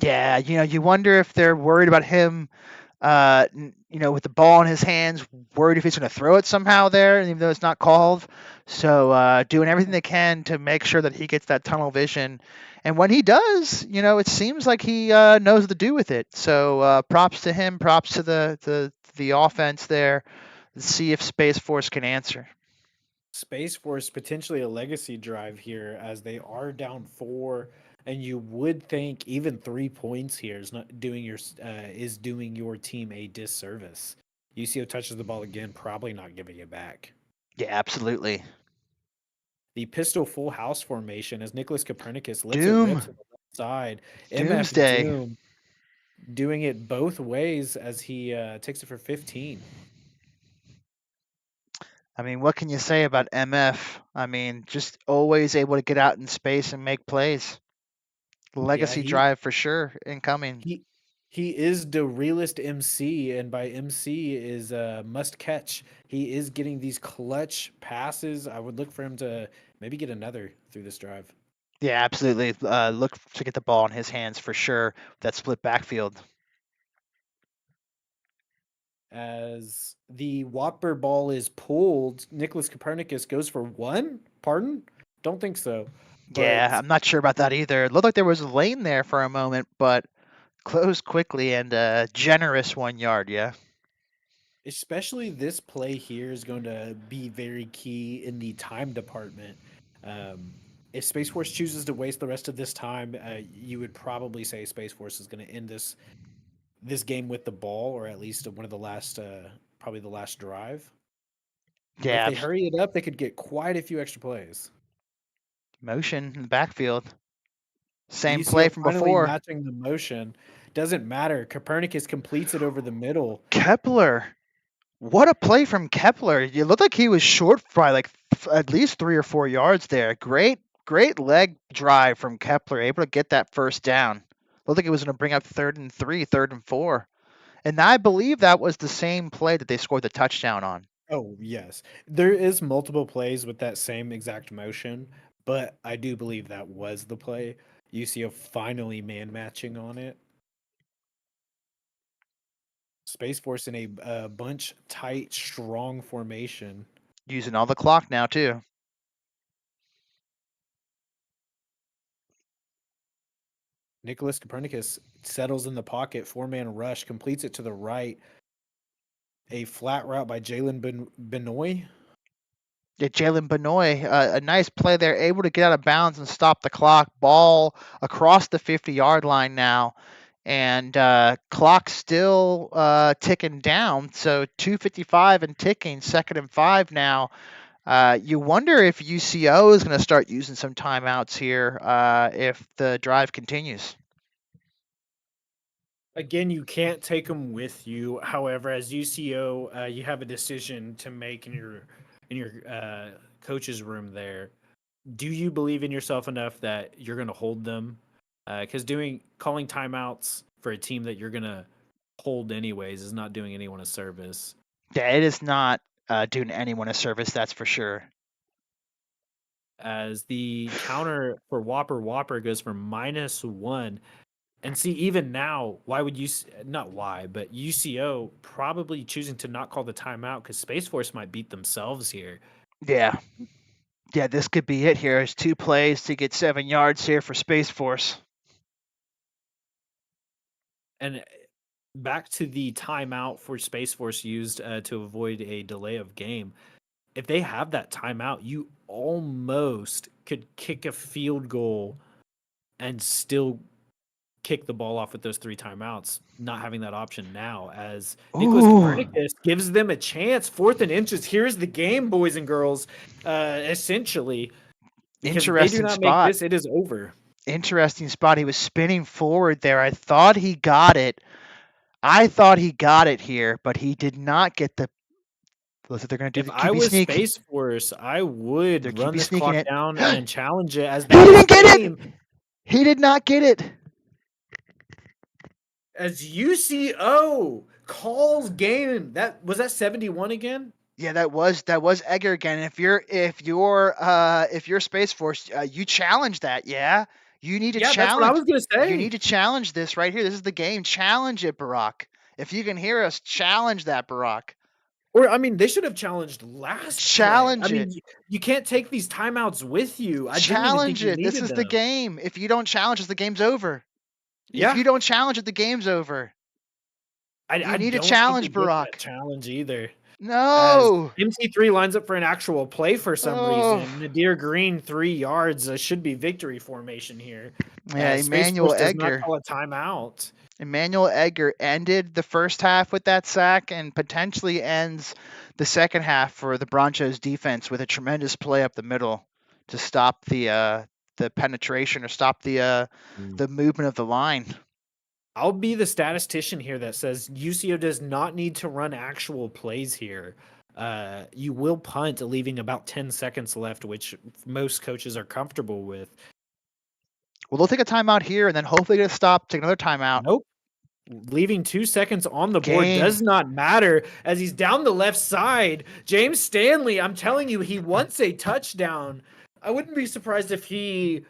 Yeah, you wonder if they're worried about him, with the ball in his hands, worried if he's going to throw it somehow there, even though it's not called. So doing everything they can to make sure that he gets that tunnel vision. And when he does, it seems like he knows what to do with it. So props to him, props to the offense there. Let's see if Space Force can answer. Space Force potentially a legacy drive here as they are down 4, and you would think even 3 points here is not doing your team a disservice. UCO touches the ball again, probably not giving it back. Yeah, absolutely. The pistol full house formation as Nicholas Copernicus lets it Doom. rip to the left side. Doomsday. MF Doom doing it both ways as he takes it for 15. I mean, what can you say about MF? I mean, just always able to get out in space and make plays. Legacy drive for sure incoming. He is the realest MC, and by MC is must catch. He is getting these clutch passes. I would look for him to maybe get another through this drive. Yeah, absolutely. Look to get the ball in his hands for sure. That split backfield. As the Whopper ball is pulled, Nicholas Copernicus goes for 1. Pardon? Don't think so. Yeah, But I'm not sure about that either. It looked like there was a lane there for a moment, but closed quickly and generous 1 yard. Yeah. especially this play here is going to be very key in the time department. If Space Force chooses to waste the rest of this time, you would probably say Space Force is going to end this game with the ball, or at least one of the last, probably the last drive. But if Yeah. they hurry it up, they could get quite a few extra plays. Motion in the backfield. Same UCO play from finally before. matching the motion. Doesn't matter. Copernicus completes it over the middle. Kepler. What a play from Kepler. It looked like he was short by like at least 3 or 4 yards there. Great leg drive from Kepler, able to get that first down. Looked like it was going to bring up 3rd and 3, 3rd and 4. And I believe that was the same play that they scored the touchdown on. Oh, yes. There is multiple plays with that same exact motion, but I do believe that was the play. UCO finally man matching on it. Space Force in a bunch tight, strong formation. Using all the clock now, too. Nicholas Copernicus settles in the pocket, 4-man rush, completes it to the right. A flat route by Jalen Benoit. Yeah, Jalen Benoit, a nice play there, able to get out of bounds and stop the clock. Ball across the 50-yard line now, and clock still ticking down. So 2:55 and ticking, 2nd and 5 now. You wonder if UCO is going to start using some timeouts here if the drive continues. Again, you can't take them with you. However, as UCO, you have a decision to make in your coach's room there. Do you believe in yourself enough that you're going to hold them? Because calling timeouts for a team that you're going to hold anyways is not doing anyone a service. Yeah, it is not doing anyone a service, that's for sure. As the counter for Whopper goes for -1. And see, even now, why would you not why, but UCO probably choosing to not call the timeout because Space Force might beat themselves here. Yeah. Yeah, this could be it here. It's 2 plays to get 7 yards here for Space Force. And back to the timeout for Space Force used to avoid a delay of game. If they have that timeout, you almost could kick a field goal and still kick the ball off with those 3 timeouts, not having that option now, as Nicholas Ooh. Copernicus gives them a chance. 4th and inches. Here's the game, boys and girls, essentially. Because if they do Interesting not make spot. this, it is over. Interesting spot. He was spinning forward there. I thought he got it. Here, but he did not get the. Looks like they're going to do If the I QB was sneak. Space Force, I They're would run QB this sneaking clock it. down and challenge it as He that is didn't get game. it. He did not get it. As UCO calls game. That was that 71 again? Yeah, that was Egger again. If you're Space Force, you challenge that. Yeah, you need to Yeah, that's what I challenge. was gonna say. You need to challenge this right here. This is the game. Challenge it, Barack. If you can hear us, challenge that, Barack. Or I mean, they should have challenged last Challenge play. I it. mean, you can't take these timeouts with you. I didn't even think Challenge you it. This needed is the them. game. If you don't challenge it, the game's over. Yeah, If you don't challenge it, the game's over. I need to don't challenge think they get Barack. that challenge either. As No. MT3 lines up for an actual play for some Oh. reason. Nadir Green, 3 yards. Should be victory formation here. Yeah, Space Emmanuel Force does not Egger. call a timeout. Emmanuel Egger ended the first half with that sack and potentially ends the second half for the Broncos defense with a tremendous play up the middle to stop the penetration or stop the movement of the line. I'll be the statistician here that says UCO does not need to run actual plays here. You will punt, leaving about 10 seconds left, which most coaches are comfortable with. Well, they'll take a timeout here and then hopefully get a stop, take another timeout. Nope. Leaving 2 seconds on the board Game. does not matter as he's down the left side. James Stanley, I'm telling you, he wants a touchdown. I wouldn't be surprised if he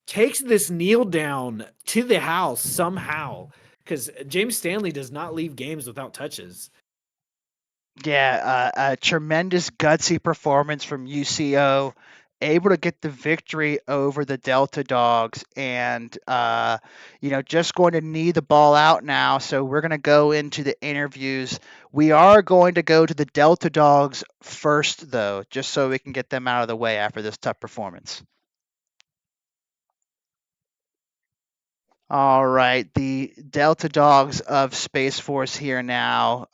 takes this kneel down to the house somehow, because James Stanley does not leave games without touches. Yeah, a tremendous gutsy performance from UCO, able to get the victory over the Delta Dogs, and just going to need the ball out now. So we're going to go into the interviews. We are going to go to the Delta Dogs first, though, just so we can get them out of the way after this tough performance. All right, the Delta Dogs of Space Force here now.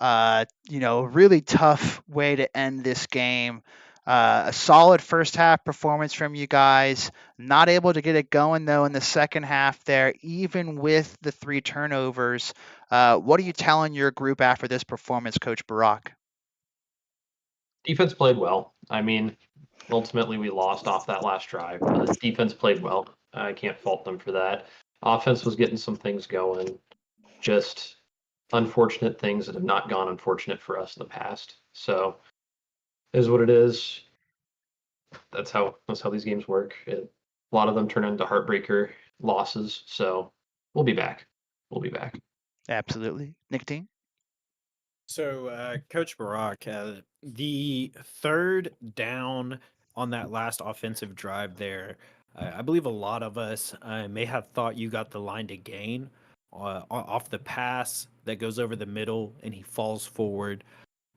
Really tough way to end this game. A solid first half performance from you guys. Not able to get it going though in the second half there, even with the 3 turnovers. What are you telling your group after this performance, Coach Barack? Defense played well. I mean, ultimately we lost off that last drive, but defense played well. I can't fault them for that. Offense was getting some things going. Just unfortunate things that have not gone unfortunate for us in the past. So it is what it is. That's how these games work. A lot of them turn into heartbreaker losses. So we'll be back. We'll be back. Absolutely. Nicotine? So, Coach Barack, the 3rd down on that last offensive drive there, I believe a lot of us may have thought you got the line to gain off the pass that goes over the middle and he falls forward.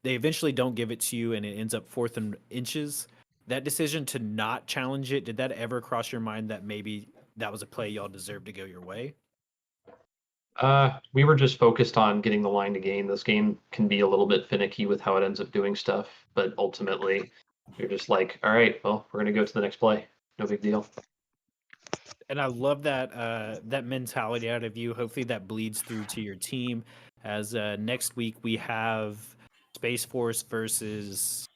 They eventually don't give it to you and it ends up 4th and inches. That decision to not challenge it, did that ever cross your mind that maybe that was a play y'all deserved to go your way? We were just focused on getting the line to gain. This game can be a little bit finicky with how it ends up doing stuff, but ultimately, you're just like, all right, well, we're gonna go to the next play. No big deal. And I love that that mentality out of you. Hopefully that bleeds through to your team. As next week we have Space Force versus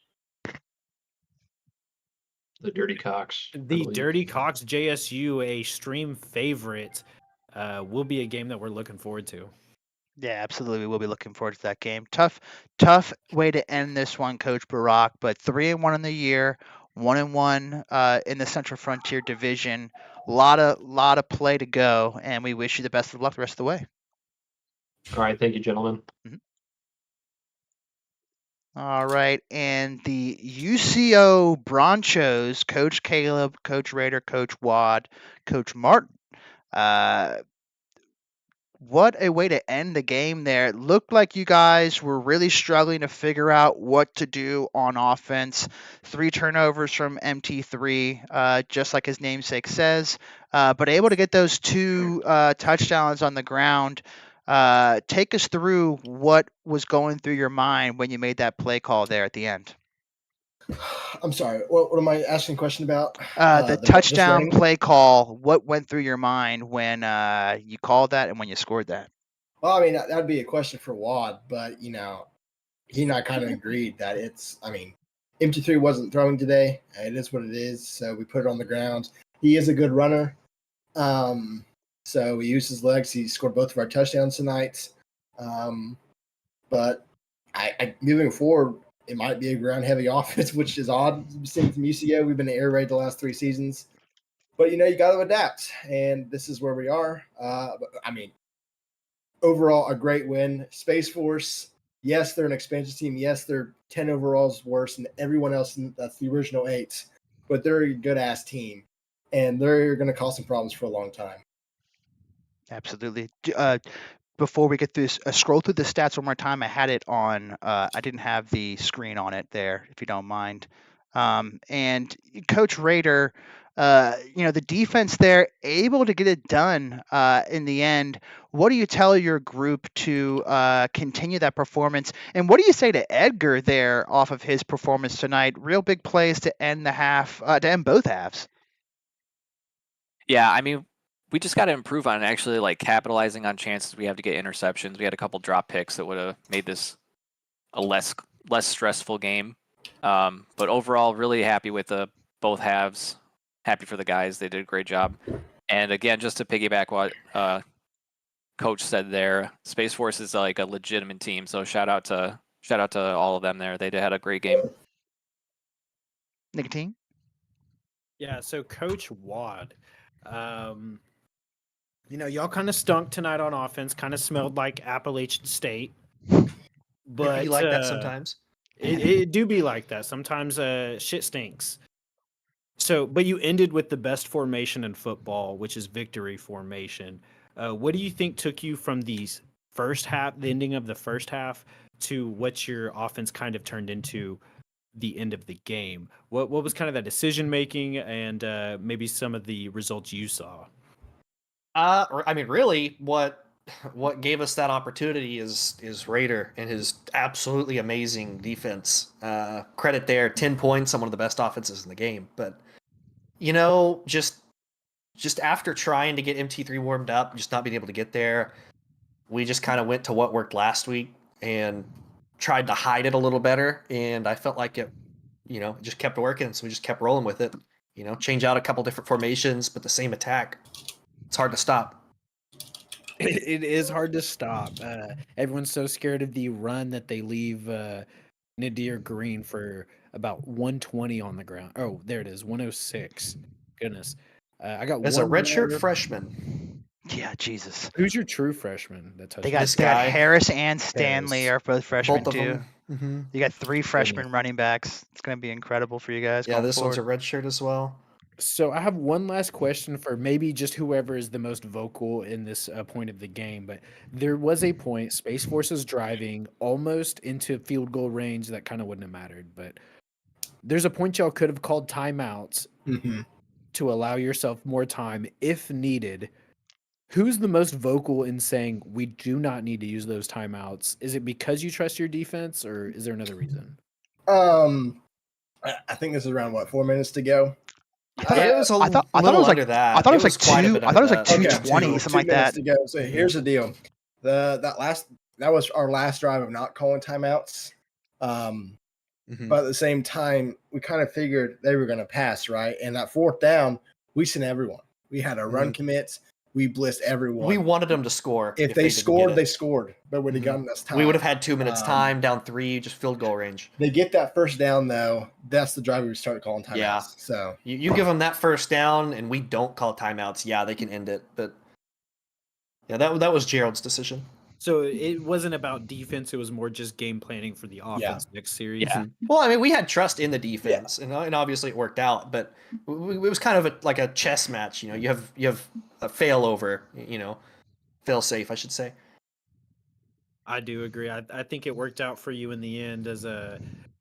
The Dirty Cocks. I the believe. Dirty Cox JSU, a stream favorite. Will be a game that we're looking forward to. Yeah, absolutely. We'll be looking forward to that game. Tough way to end this one, Coach Barack. But 3-1 in the year, 1-1 in the Central Frontier Division. Lot of play to go, and we wish you the best of luck the rest of the way. All right, thank you, gentlemen. All right, and the UCO Bronchos, Coach Caleb, Coach Rader, Coach Wad, Coach Martin. What a way to end the game there. It looked like you guys were really struggling to figure out what to do on offense. 3 turnovers from MT3, just like his namesake says, but able to get those 2 touchdowns on the ground. Take us through what was going through your mind when you made that play call there at the end. I'm sorry. What am I asking a question about? The just touchdown running? play call, what went through your mind when you called that and when you scored that? Well, I mean, that would be a question for Wad, but, he and I kind of agreed that MT3 wasn't throwing today. It is what it is. So we put it on the ground. He is a good runner. So we used his legs. He scored both of our touchdowns tonight. But I moving forward, it might be a ground heavy offense, which is odd. Seeing from UCO, we've been air raid the last 3 seasons. But, you got to adapt. And this is where we are. Overall, a great win. Space Force, yes, they're an expansion team. Yes, they're 10 overalls worse than everyone else. That's the original 8. But they're a good-ass team. And they're going to cause some problems for a long time. Absolutely. Before we get through this, scroll through the stats one more time. I had it on. I didn't have the screen on it there, if you don't mind. And Coach Rader, the defense there able to get it done in the end. What do you tell your group to continue that performance? And what do you say to Edgar there off of his performance tonight? Real big plays to end the half, to end both halves. Yeah, I mean, we just got to improve on actually like capitalizing on chances we have to get interceptions. We had a couple drop picks that would have made this a less stressful game. But overall, really happy with both halves. Happy for the guys; they did a great job. And again, just to piggyback what Coach said there, Space Force is like a legitimate team. So shout out to all of them there. They had a great game. Nicotine. Yeah. So Coach Wad, y'all kind of stunk tonight on offense. Kind of smelled like Appalachian State. But Be like that sometimes. It do be like that. Sometimes shit stinks. So, but you ended with the best formation in football, which is victory formation. What do you think took you from the ending of the first half, to what your offense kind of turned into the end of the game? What was kind of that decision making and maybe some of the results you saw? Really, what gave us that opportunity is Raider and his absolutely amazing defense. Credit there, 10 points on one of the best offenses in the game. But just after trying to get MT3 warmed up, just not being able to get there, we just kind of went to what worked last week and tried to hide it a little better. And I felt like it just kept working, so we just kept rolling with it. Change out a couple different formations, but the same attack. It's hard to stop. It is hard to stop. Everyone's so scared of the run that they leave Nadir Green for about 120 on the ground. Oh, there it is, 106. Goodness. I got As a one redshirt more. freshman. Yeah, Jesus. Who's your true freshman that touched? They got, This they got guy. Harris and Stanley Harris. are both freshmen Both of too. them. Mm-hmm. You got 3 freshman running backs. It's going to be incredible for you guys. Yeah, going this forward. one's a red shirt as well. So I have one last question for maybe just whoever is the most vocal in this point of the game. But there was a point, Space Force is driving almost into field goal range. That kind of wouldn't have mattered. But there's a point y'all could have called timeouts Hmm. to allow yourself more time if needed. Who's the most vocal in saying we do not need to use those timeouts? Is it because you trust your defense, or is there another reason? I think this is around what, 4 minutes to go. It was a I thought it little was like under that. I thought it was like quite a two. bit I under thought it was like that. two Okay, twenty, something like 2 minutes that. to go. So here's the deal: that was our last drive of not calling timeouts. But at the same time, we kind of figured they were going to pass, right? And that fourth down, we sent everyone. We had a run commits. We blitzed everyone. We wanted them to score. If they didn't get scored, it. they scored. But would have gotten us time. We would have had 2 minutes Um, time, down 3, just field goal range. They get that first down though. That's the drive we started calling timeouts. Yeah. So You give them that first down, and we don't call timeouts. Yeah, they can end it. But yeah, that was Gerald's decision. So it wasn't about defense; it was more just game planning for the offense next series. Yeah. Well, I mean, we had trust in the defense, and obviously it worked out. But it was kind of like a chess match. You have a fail over. Fail safe, I should say. I do agree. I think it worked out for you in the end, as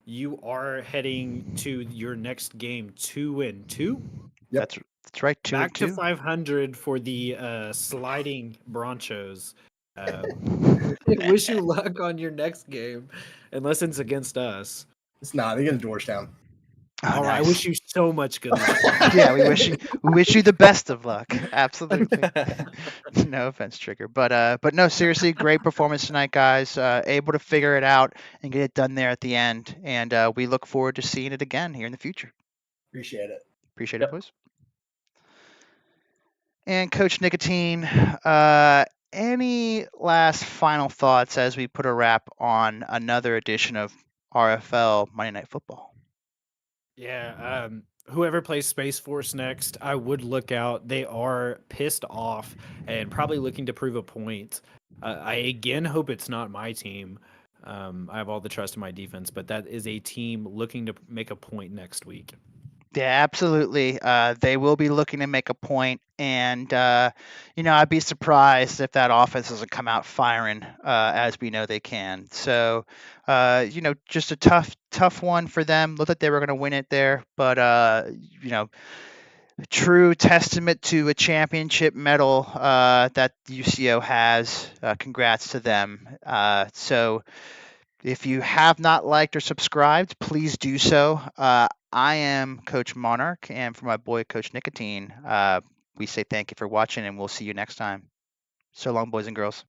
you are heading to your next game 2-2. Yep. That's right. Back to 2-2. 500 for the sliding Bronchos. Wish you luck on your next game, unless it's against us. it's not. They get a Georgetown. Oh, All right, I nice. wish you so much good luck. Yeah, we wish you the best of luck. Absolutely. No offense, Trigger, but no, seriously, great performance tonight, guys. Able to figure it out and get it done there at the end, and we look forward to seeing it again here in the future. Appreciate it. Appreciate Yep. it, boys. And Coach Nicotine, any last final thoughts as we put a wrap on another edition of RFL Monday Night Football? Yeah, whoever plays Space Force next, I would look out. They are pissed off and probably looking to prove a point. I again hope it's not my team. I have all the trust in my defense, but that is a team looking to make a point next week. Yeah, absolutely. They will be looking to make a point, and I'd be surprised if that offense doesn't come out firing, as we know they can. So, just a tough one for them. Looked like they were going to win it there, but true testament to a championship medal that UCO has. Congrats to them. So. If you have not liked or subscribed, please do so. I am Coach Monarch, and for my boy, Coach Nicotine, we say thank you for watching, and we'll see you next time. So long, boys and girls.